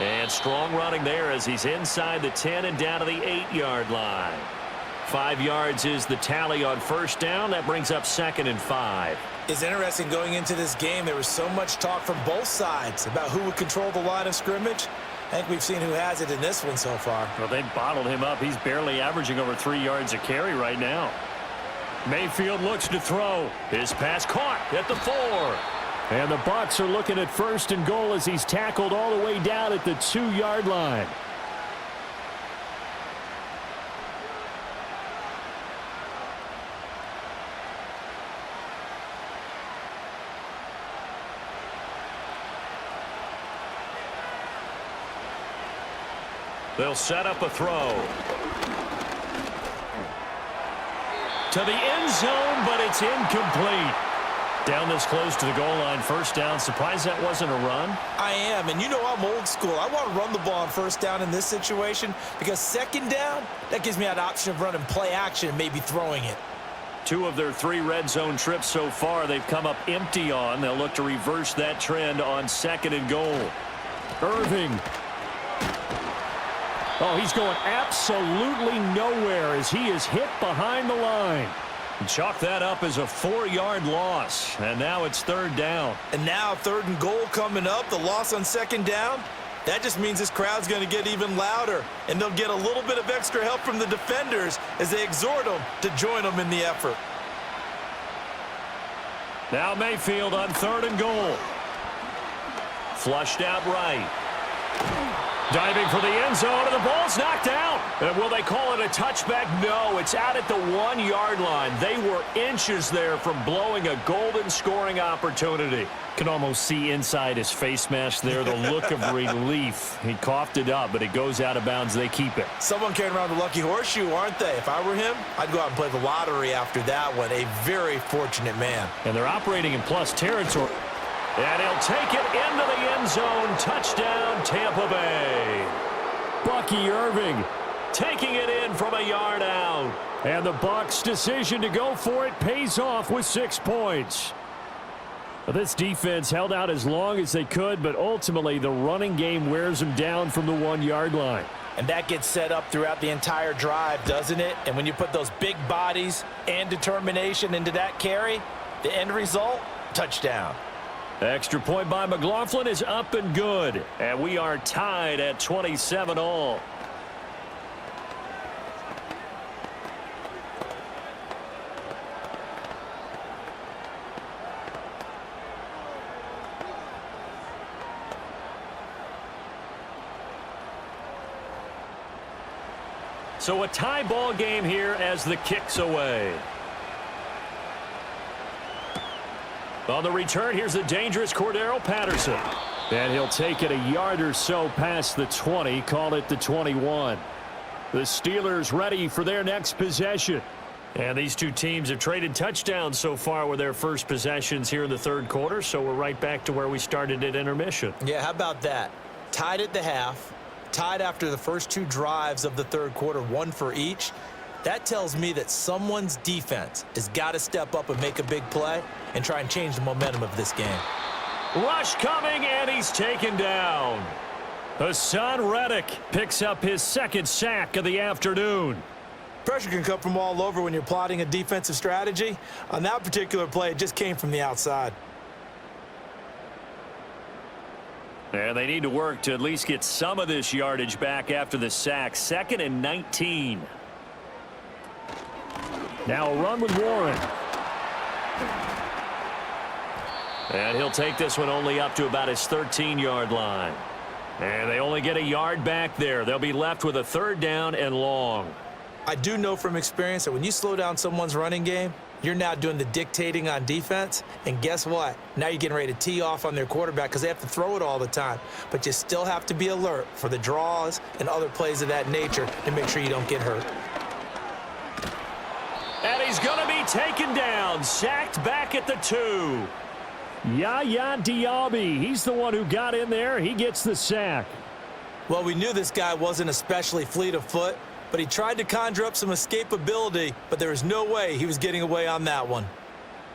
And strong running there as he's inside the 10 and down to the 8-yard line. 5 yards is the tally on first down. That brings up 2nd and 5. It's interesting going into this game. There was so much talk from both sides about who would control the line of scrimmage. I think we've seen who has it in this one so far. Well, they bottled him up. He's barely averaging over 3 yards a carry right now. Mayfield looks to throw. His pass caught at the 4. And the Bucs are looking at 1st and goal as he's tackled all the way down at the 2-yard line. They'll set up a throw. To the end zone, but it's incomplete. Down this close to the goal line, first down. Surprised that wasn't a run? I am, and you know I'm old school. I want to run the ball on first down in this situation because 2nd down, that gives me that option of running play action and maybe throwing it. 2 of their 3 red zone trips so far they've come up empty on. They'll look to reverse that trend on 2nd and goal. Irving. Oh, he's going absolutely nowhere as he is hit behind the line. Chalk that up as a 4-yard loss, and now it's 3rd down. And now 3rd and goal coming up, the loss on 2nd down. That just means this crowd's going to get even louder, and they'll get a little bit of extra help from the defenders as they exhort them to join them in the effort. Now Mayfield on 3rd and goal. Flushed out right. Diving for the end zone, and the ball's knocked out. And will they call it a touchback? No, it's out at the 1-yard line. They were inches there from blowing a golden scoring opportunity. Can almost see inside his face mask there, the look of relief. He coughed it up, but it goes out of bounds. They keep it. Someone carrying around the lucky horseshoe, aren't they? If I were him, I'd go out and play the lottery after that one. A very fortunate man. And they're operating in plus territory. And he'll take it into the end zone. Touchdown, Tampa Bay. Bucky Irving taking it in from a yard out. And the Bucs' decision to go for it pays off with 6 points. This defense held out as long as they could, but ultimately the running game wears them down from the 1-yard line. And that gets set up throughout the entire drive, doesn't it? And when you put those big bodies and determination into that carry, the end result, touchdown. Extra point by McLaughlin is up and good. And we are tied at 27 all. So a tie ball game here as the kick's away. On the return, here's the dangerous Cordero Patterson. And he'll take it a yard or so past the 20, call it the 21. The Steelers ready for their next possession. And these two teams have traded touchdowns so far with their first possessions here in the third quarter, so we're right back to where we started at intermission. Yeah, how about that? Tied at the half. Tied after the first 2 drives of the third quarter, 1 for each. That tells me that someone's defense has got to step up and make a big play and try and change the momentum of this game. Rush coming, and he's taken down. Hassan Reddick picks up his 2nd sack of the afternoon. Pressure can come from all over when you're plotting a defensive strategy. On that particular play, it just came from the outside. And they need to work to at least get some of this yardage back after the sack. 2nd and 19. Now a run with Warren. And he'll take this one only up to about his 13-yard line. And they only get a yard back there. They'll be left with a 3rd down and long. I do know from experience that when you slow down someone's running game, you're now doing the dictating on defense, and guess what? Now you're getting ready to tee off on their quarterback because they have to throw it all the time. But you still have to be alert for the draws and other plays of that nature to make sure you don't get hurt. And he's going to be taken down, sacked back at the 2. Yaya Diaby, he's the one who got in there. He gets the sack. Well, we knew this guy wasn't especially fleet of foot, but he tried to conjure up some escapability, but there was no way he was getting away on that one.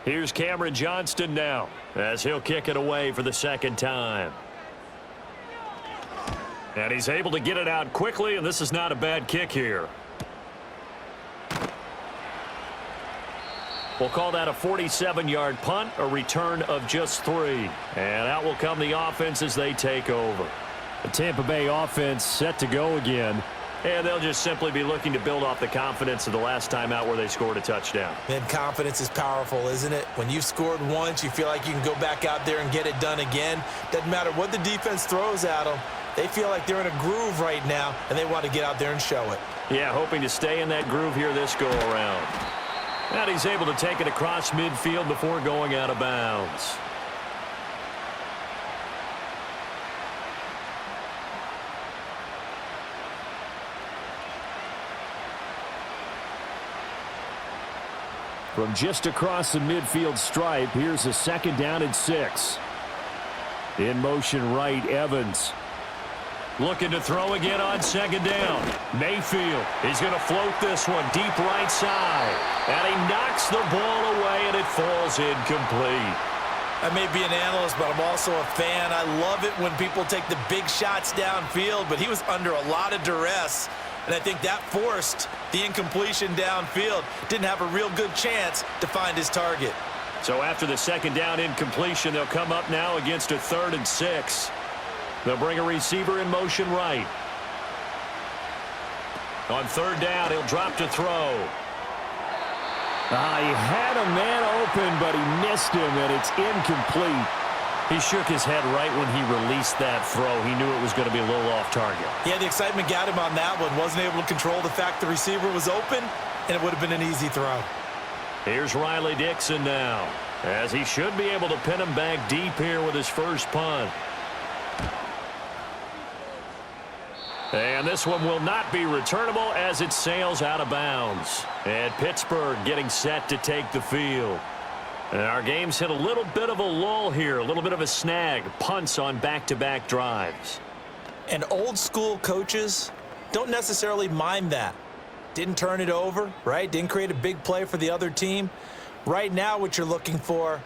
Here's Cameron Johnston now as he'll kick it away for the 2nd time. And he's able to get it out quickly, and this is not a bad kick here. We'll call that a 47-yard punt, a return of just 3. And out will come the offense as they take over. The Tampa Bay offense set to go again. And they'll just simply be looking to build off the confidence of the last time out where they scored a touchdown. Man, confidence is powerful, isn't it? When you've scored once, you feel like you can go back out there and get it done again. Doesn't matter what the defense throws at them. They feel like they're in a groove right now, and they want to get out there and show it. Yeah, hoping to stay in that groove here this go-around. And he's able to take it across midfield before going out of bounds. From just across the midfield stripe, here's a 2nd down and 6. In motion right, Evans. Looking to throw again on 2nd down. Mayfield, he's going to float this one deep right side. And he knocks the ball away, and it falls incomplete. I may be an analyst, but I'm also a fan. I love it when people take the big shots downfield, but he was under a lot of duress. And I think that forced the incompletion downfield. Didn't have a real good chance to find his target. So after the 2nd down incompletion, they'll come up now against a 3rd and 6. They'll bring a receiver in motion right. On 3rd down, he'll drop to throw. He had a man open, but he missed him, and it's incomplete. He shook his head right when he released that throw. He knew it was going to be a little off target. Yeah, the excitement got him on that one. Wasn't able to control the fact the receiver was open, and it would have been an easy throw. Here's Riley Dixon now, as he should be able to pin him back deep here with his first punt. And this one will not be returnable as it sails out of bounds. And Pittsburgh getting set to take the field. And our game's hit a little bit of a lull here, a little bit of a snag. Punts on back-to-back drives. And old school coaches don't necessarily mind that. Didn't turn it over, right? Didn't create a big play for the other team. Right now what you're looking for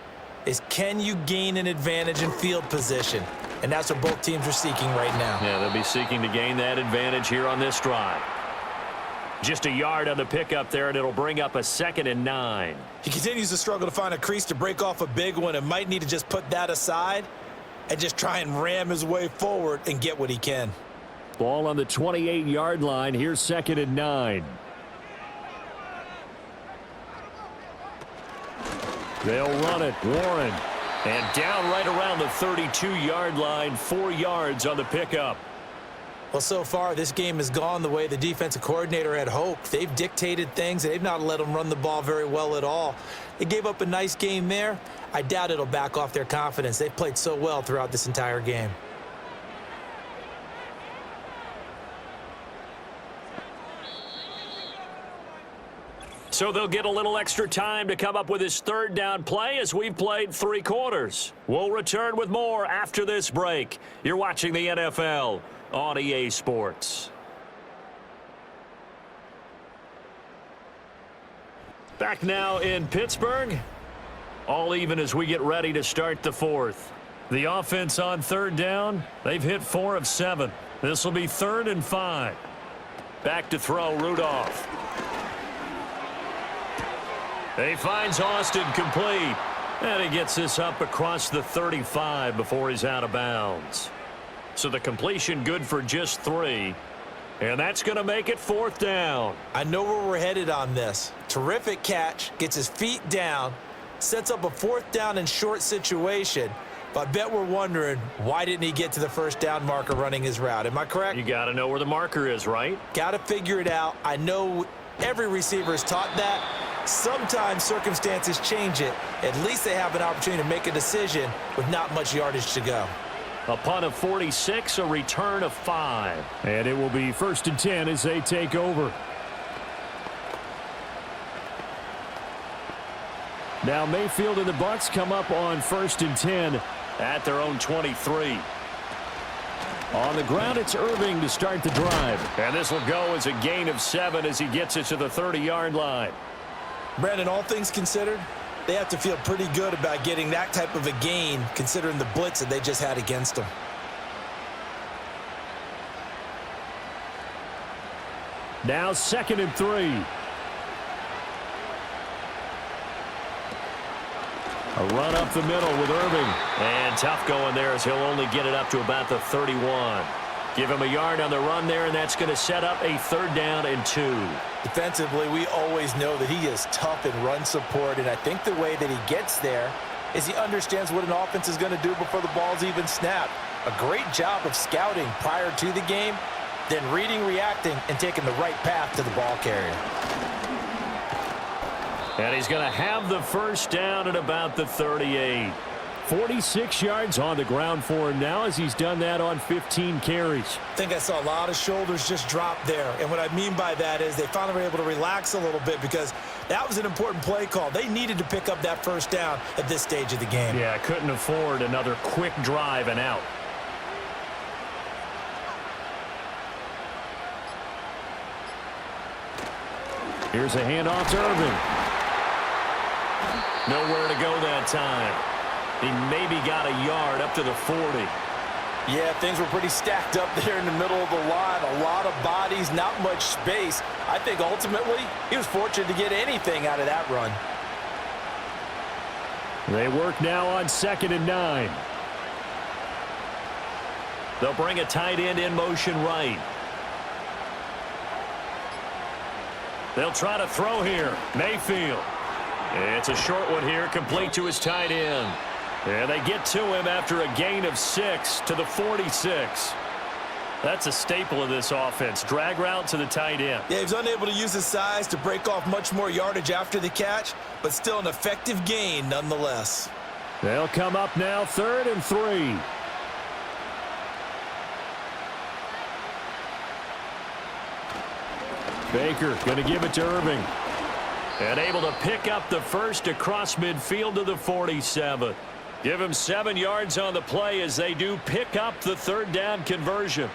is, can you gain an advantage in field position? And that's what both teams are seeking right now. Yeah, they'll be seeking to gain that advantage here on this drive. Just a yard on the pickup there, and it'll bring up a 2nd and 9. He continues to struggle to find a crease to break off a big one, and might need to just put that aside and just try and ram his way forward and get what he can. Ball on the 28-yard line. Here's 2nd and 9. They'll run it. Warren. And down right around the 32-yard line. 4 yards on the pickup. Well, so far, this game has gone the way the defensive coordinator had hoped. They've dictated things, and they've not let them run the ball very well at all. They gave up a nice game there. I doubt it'll back off their confidence. They've played so well throughout this entire game. So they'll get a little extra time to come up with his 3rd down play as we've played 3 quarters. We'll return with more after this break. You're watching the NFL on EA Sports. Back now in Pittsburgh. All even as we get ready to start the 4th. The offense on 3rd down, they've hit 4 of 7. This will be 3rd and 5. Back to throw, Rudolph. He finds Austin complete. And he gets this up across the 35 before he's out of bounds. So the completion good for just 3. And that's going to make it 4th down. I know where we're headed on this. Terrific catch, gets his feet down, sets up a 4th down and short situation. But I bet we're wondering, why didn't he get to the 1st down marker running his route? Am I correct? You got to know where the marker is, right? Got to figure it out. I know every receiver is taught that. Sometimes circumstances change it. At least they have an opportunity to make a decision with not much yardage to go. A punt of 46, a return of 5. And it will be 1st and 10 as they take over. Now Mayfield and the Bucs come up on 1st and 10 at their own 23. On the ground, it's Irving to start the drive. And this will go as a gain of 7 as he gets it to the 30-yard line. Brandon, all things considered, they have to feel pretty good about getting that type of a gain considering the blitz that they just had against them. Now 2nd and 3. A run up the middle with Irving. And tough going there as he'll only get it up to about the 31. Give him a yard on the run there, and that's going to set up a 3rd down and 2. Defensively, we always know that he is tough in run support, and I think the way that he gets there is he understands what an offense is going to do before the ball's even snapped. A great job of scouting prior to the game, then reading, reacting, and taking the right path to the ball carrier. And he's going to have the 1st down at about the 38. 46 yards on the ground for him now as he's done that on 15 carries. I think I saw a lot of shoulders just drop there. And what I mean by that is they finally were able to relax a little bit because that was an important play call. They needed to pick up that 1st down at this stage of the game. Yeah, couldn't afford another quick drive and out. Here's a handoff to Irving. Nowhere to go that time. He maybe got a yard up to the 40. Yeah, things were pretty stacked up there in the middle of the line. A lot of bodies, not much space. I think ultimately he was fortunate to get anything out of that run. They work now on 2nd and 9. They'll bring a tight end in motion right. They'll try to throw here. Mayfield. It's a short one here, complete to his tight end. And they get to him after a gain of 6 to the 46. That's a staple of this offense. Drag route to the tight end. Yeah, he was unable to use his size to break off much more yardage after the catch, but still an effective gain nonetheless. They'll come up now 3rd and 3. Baker going to give it to Irving. And able to pick up the 1st across midfield to the 47. Give him 7 yards on the play as they do pick up the 3rd down conversion.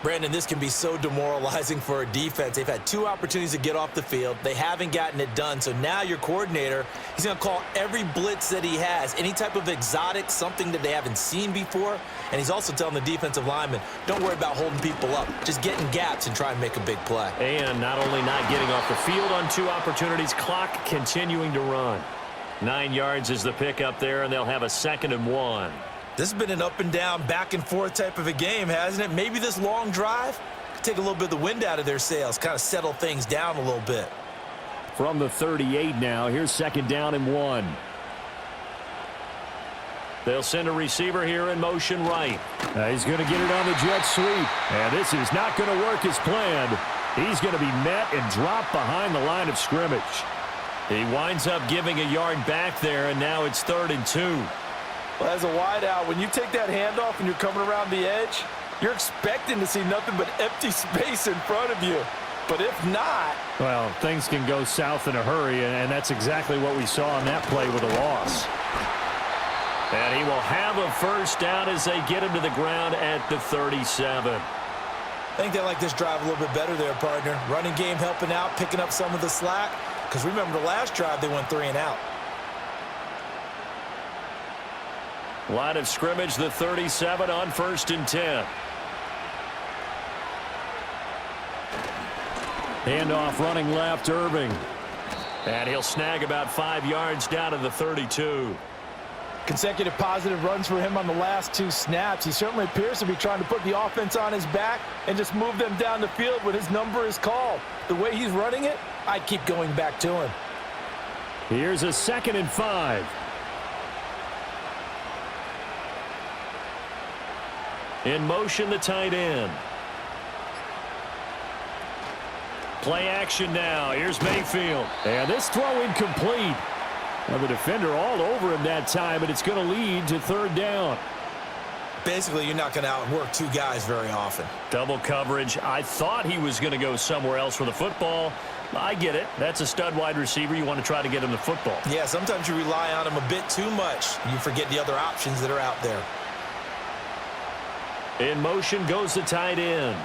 Brandon, this can be so demoralizing for a defense. They've had 2 opportunities to get off the field. They haven't gotten it done. So now your coordinator, he's going to call every blitz that he has, any type of exotic, something that they haven't seen before. And he's also telling the defensive lineman, don't worry about holding people up. Just get in gaps and try and make a big play. And not only not getting off the field on 2 opportunities, clock continuing to run. 9 yards is the pickup there, and they'll have a 2nd and 1. This has been an up and down, back and forth type of a game, hasn't it? Maybe this long drive could take a little bit of the wind out of their sails, kind of settle things down a little bit. From the 38 now, here's 2nd down and 1. They'll send a receiver here in motion right. He's going to get it on the jet sweep. And this is not going to work as planned. He's going to be met and dropped behind the line of scrimmage. He winds up giving a yard back there, and now it's 3rd and 2. Well, as a wideout, when you take that handoff and you're coming around the edge, you're expecting to see nothing but empty space in front of you. But if not... Well, things can go south in a hurry, and that's exactly what we saw on that play with a loss. And he will have a 1st down as they get him to the ground at the 37. I think they like this drive a little bit better there, partner. Running game helping out, picking up some of the slack. Because remember the last drive, they went 3 and out. Line of scrimmage, the 37 on 1st and 10. Handoff running left, Irving. And he'll snag about 5 yards down to the 32. Consecutive positive runs for him on the last 2 snaps. He certainly appears to be trying to put the offense on his back and just move them down the field when his number is called. The way he's running it, I'd keep going back to him. Here's a 2nd and 5. In motion, the tight end. Play action now. Here's Mayfield. And this throw incomplete. Well, the defender all over him that time, and it's going to lead to 3rd down. Basically, you're not going to outwork 2 guys very often. Double coverage. I thought he was going to go somewhere else for the football. I get it. That's a stud wide receiver. You want to try to get him the football. Yeah, sometimes you rely on him a bit too much. You forget the other options that are out there. In motion goes the tight end.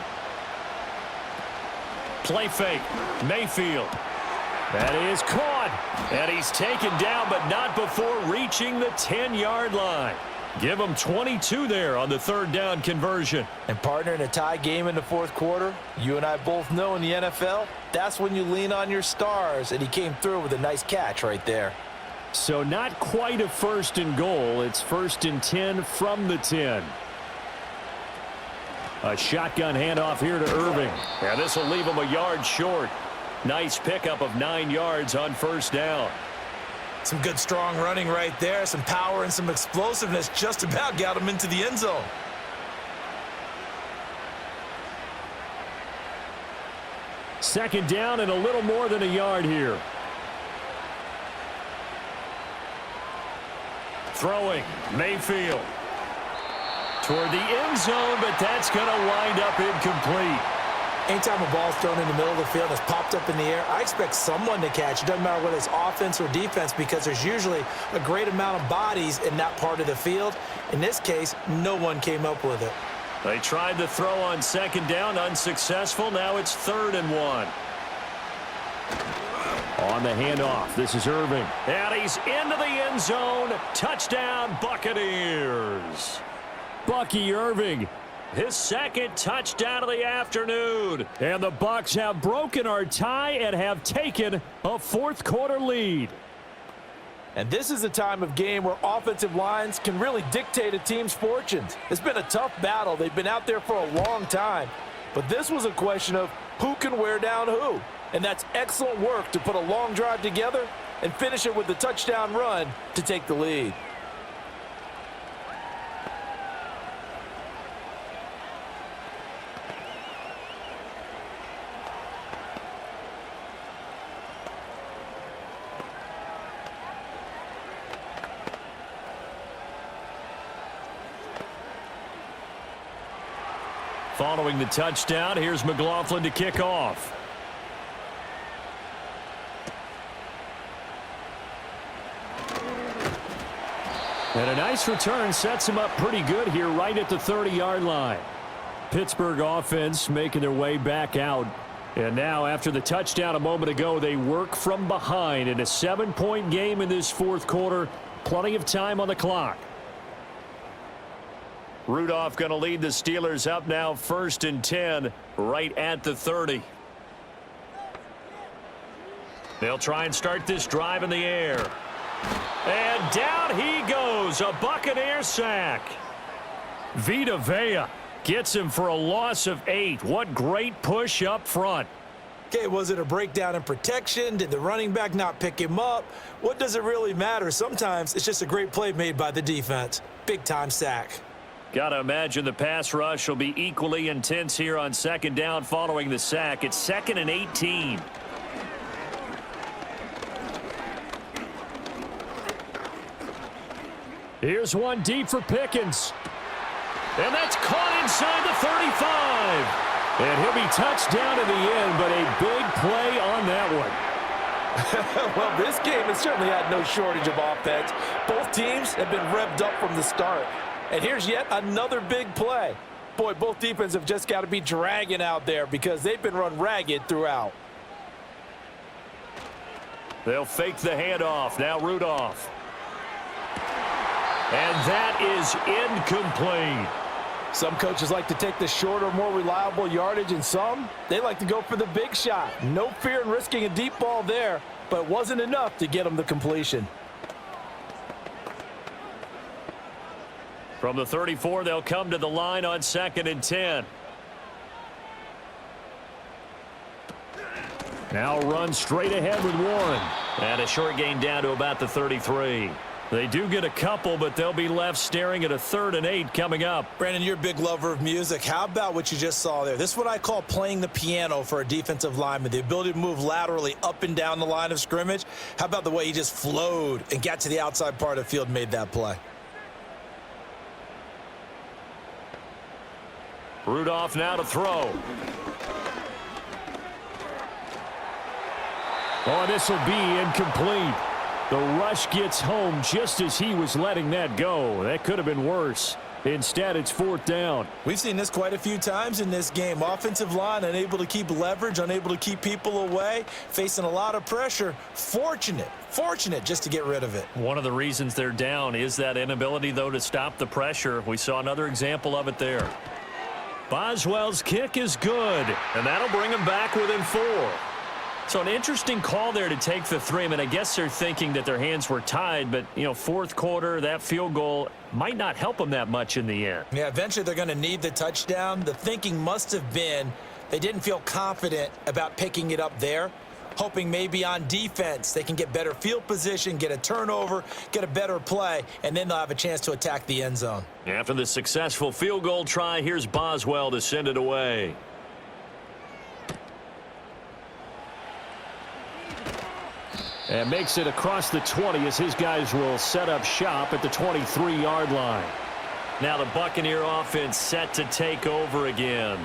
Play fake. Mayfield. That is caught. And he's taken down, but not before reaching the 10-yard line. Give him 22 there on the 3rd down conversion. And partner, in a tie game in the 4th quarter, you and I both know in the NFL, that's when you lean on your stars, and he came through with a nice catch right there. So not quite a 1st and goal. It's 1st and 10 from the 10. A shotgun handoff here to Irving. And this will leave him a yard short. Nice pickup of 9 yards on 1st down. Some good strong running right there. Some power and some explosiveness just about got him into the end zone. Second down and a little more than a yard here. Throwing. Mayfield. Toward the end zone, but that's going to wind up incomplete. Anytime a ball's thrown in the middle of the field and it's popped up in the air, I expect someone to catch. It doesn't matter whether it's offense or defense because there's usually a great amount of bodies in that part of the field. In this case, no one came up with it. They tried to throw on 2nd down, unsuccessful. Now it's 3rd and 1. On the handoff, this is Irving. And he's into the end zone. Touchdown, Buccaneers. Bucky Irving, his 2nd touchdown of the afternoon. And the Bucs have broken our tie and have taken a 4th quarter lead. And this is a time of game where offensive lines can really dictate a team's fortunes. It's been a tough battle. They've been out there for a long time. But this was a question of who can wear down who. And that's excellent work to put a long drive together and finish it with the touchdown run to take the lead. Following the touchdown, here's McLaughlin to kick off. And a nice return sets him up pretty good here right at the 30-yard line. Pittsburgh offense making their way back out. And now after the touchdown a moment ago, they work from behind in a 7-point game in this fourth quarter. Plenty of time on the clock. Rudolph going to lead the Steelers up now 1st and 10 right at the 30. They'll try and start this drive in the air. And down he goes. A Buccaneer sack. Vita Vea gets him for a loss of 8. What great push up front. Okay, was it a breakdown in protection? Did the running back not pick him up? What does it really matter? Sometimes it's just a great play made by the defense. Big-time sack. Got to imagine the pass rush will be equally intense here on 2nd down following the sack. It's 2nd and 18. Here's one deep for Pickens. And that's caught inside the 35. And he'll be touched down in the end, but a big play on that one. Well, this game has certainly had no shortage of offense. Both teams have been revved up from the start. And here's yet another big play. Boy, both defenses have just got to be dragging out there because they've been run ragged throughout. They'll fake the handoff. Now Rudolph. And that is incomplete. Some coaches like to take the shorter, more reliable yardage, and some, they like to go for the big shot. No fear in risking a deep ball there, but it wasn't enough to get them the completion. From the 34, they'll come to the line on 2nd and 10. Now run straight ahead with Warren. And a short gain down to about the 33. They do get a couple, but they'll be left staring at a 3rd and 8 coming up. Brandon, you're a big lover of music. How about what you just saw there? This is what I call playing the piano for a defensive lineman, the ability to move laterally up and down the line of scrimmage. How about the way he just flowed and got to the outside part of the field and made that play? Rudolph now to throw. Oh, this will be incomplete. The rush gets home just as he was letting that go. That could have been worse. Instead, it's 4th down. We've seen this quite a few times in this game. Offensive line unable to keep leverage, unable to keep people away, facing a lot of pressure. Fortunate just to get rid of it. One of the reasons they're down is that inability, though, to stop the pressure. We saw another example of it there. Boswell's kick is good, and that'll bring him back within 4. So an interesting call there to take the 3. I mean, I guess they're thinking that their hands were tied, but, you know, 4th quarter, that field goal might not help them that much in the end. Yeah, eventually they're going to need the touchdown. The thinking must have been they didn't feel confident about picking it up there, hoping maybe on defense they can get better field position, get a turnover, get a better play, and then they'll have a chance to attack the end zone. After the successful field goal try, here's Boswell to send it away. And makes it across the 20 as his guys will set up shop at the 23-yard line. Now the Buccaneer offense set to take over again.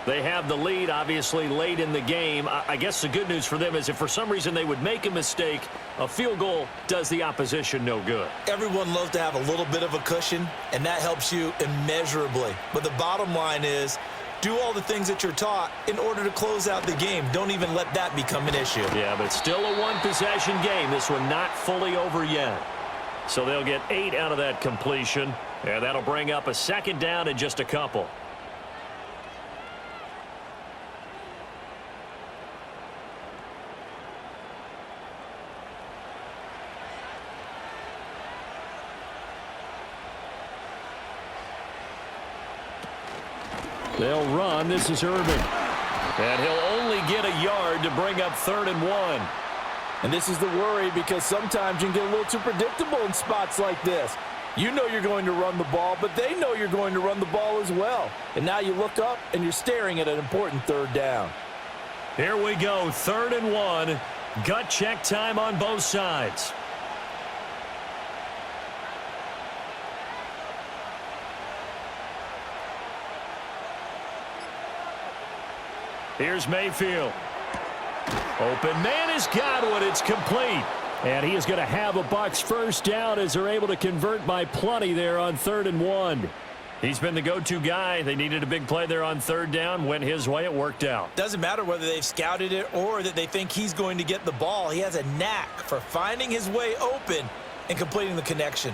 They have the lead, obviously, late in the game. I guess the good news for them is if for some reason they would make a mistake, a field goal does the opposition no good. Everyone loves to have a little bit of a cushion, and that helps you immeasurably. But the bottom line is, do all the things that you're taught in order to close out the game. Don't even let that become an issue. Yeah, but it's still a one-possession game. This one not fully over yet. So they'll get 8 out of that completion, and that'll bring up a 2nd down in just a couple. They'll run. This is Irvin. And he'll only get a yard to bring up 3rd and 1. And this is the worry because sometimes you can get a little too predictable in spots like this. You know you're going to run the ball, but they know you're going to run the ball as well. And now you look up and you're staring at an important 3rd down. Here we go, 3rd and 1. Gut check time on both sides. Here's Mayfield. Open man has got one. It's complete. And he is going to have a Bucs 1st down as they're able to convert by plenty there on 3rd and 1. He's been the go-to guy. They needed a big play there on third down. Went his way. It worked out. Doesn't matter whether they've scouted it or that they think he's going to get the ball. He has a knack for finding his way open and completing the connection.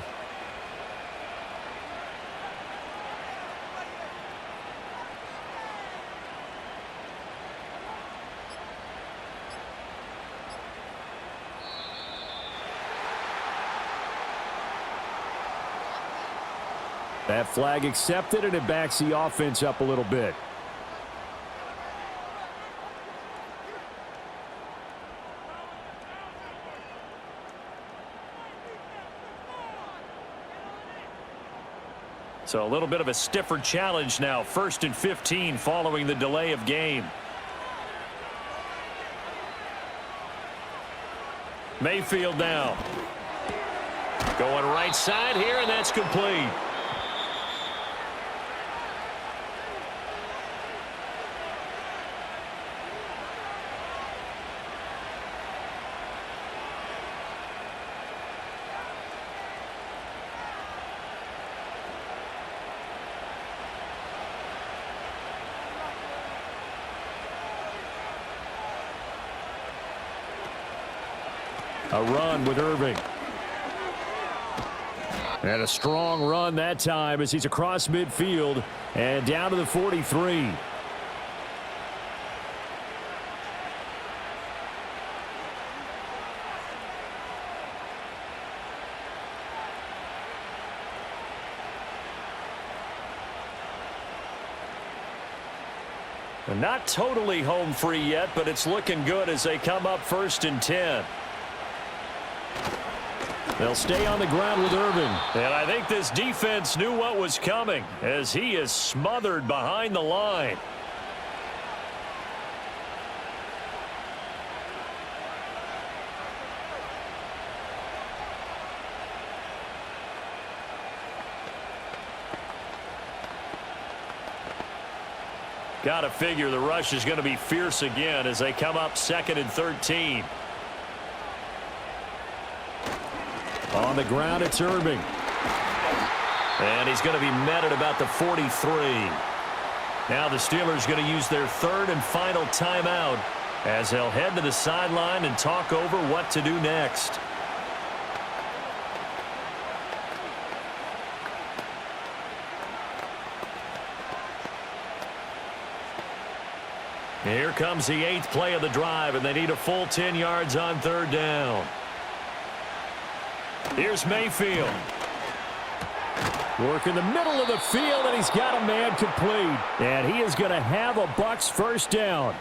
That flag accepted, and it backs the offense up a little bit. So a little bit of a stiffer challenge now. 1st and 15 following the delay of game. Mayfield now. Going right side here, and that's complete. A run with Irving. And a strong run that time as he's across midfield and down to the 43. And not totally home free yet, but it's looking good as they come up 1st and 10. They'll stay on the ground with Irving. And I think this defense knew what was coming as he is smothered behind the line. Got to figure the rush is going to be fierce again as they come up 2nd and 13. On the ground, it's Irving. And he's going to be met at about the 43. Now the Steelers going to use their 3rd and final timeout as they'll head to the sideline and talk over what to do next. Here comes the 8th play of the drive, and they need a full 10 yards on 3rd down. Here's Mayfield. Work in the middle of the field, and he's got a man complete. And he is going to have a Bucs 1st down.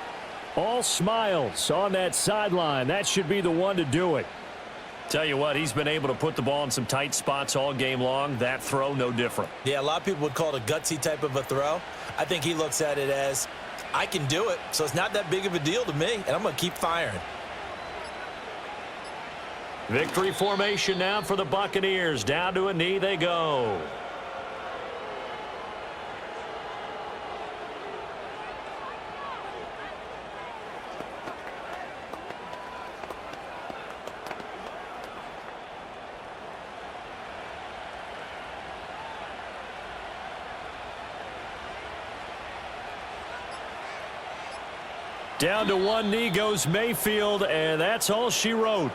All smiles on that sideline. That should be the one to do it. Tell you what, he's been able to put the ball in some tight spots all game long. That throw, no different. Yeah, a lot of people would call it a gutsy type of a throw. I think he looks at it as, I can do it, so it's not that big of a deal to me, and I'm going to keep firing. Victory formation now for the Buccaneers. Down to a knee they go. Down to one knee goes Mayfield, and that's all she wrote.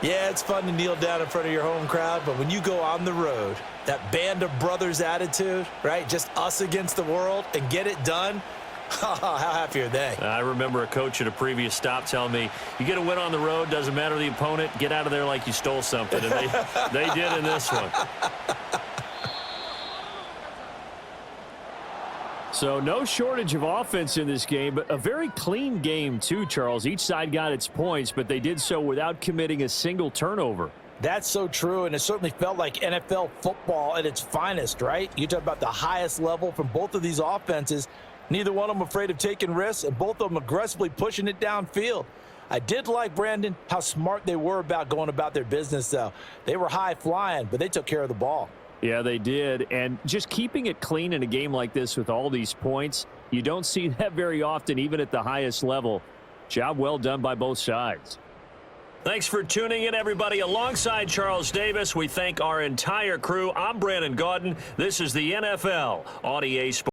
Yeah, it's fun to kneel down in front of your home crowd, but when you go on the road, that band of brothers attitude, right, just us against the world, and get it done, how happy are they? I remember a coach at a previous stop telling me, you get a win on the road, doesn't matter the opponent, get out of there like you stole something, and they did in this one. So no shortage of offense in this game, but a very clean game too, Charles. Each side got its points, but they did so without committing a single turnover. That's so true, and it certainly felt like NFL football at its finest, right? You talk about the highest level from both of these offenses. Neither one of them afraid of taking risks, and both of them aggressively pushing it downfield. I did like, Brandon, how smart they were about going about their business, though. They were high flying, but they took care of the ball. Yeah, they did. And just keeping it clean in a game like this with all these points, you don't see that very often, even at the highest level. Job well done by both sides. Thanks for tuning in, everybody. Alongside Charles Davis, we thank our entire crew. I'm Brandon Gaudin. This is the NFL on EA Sports.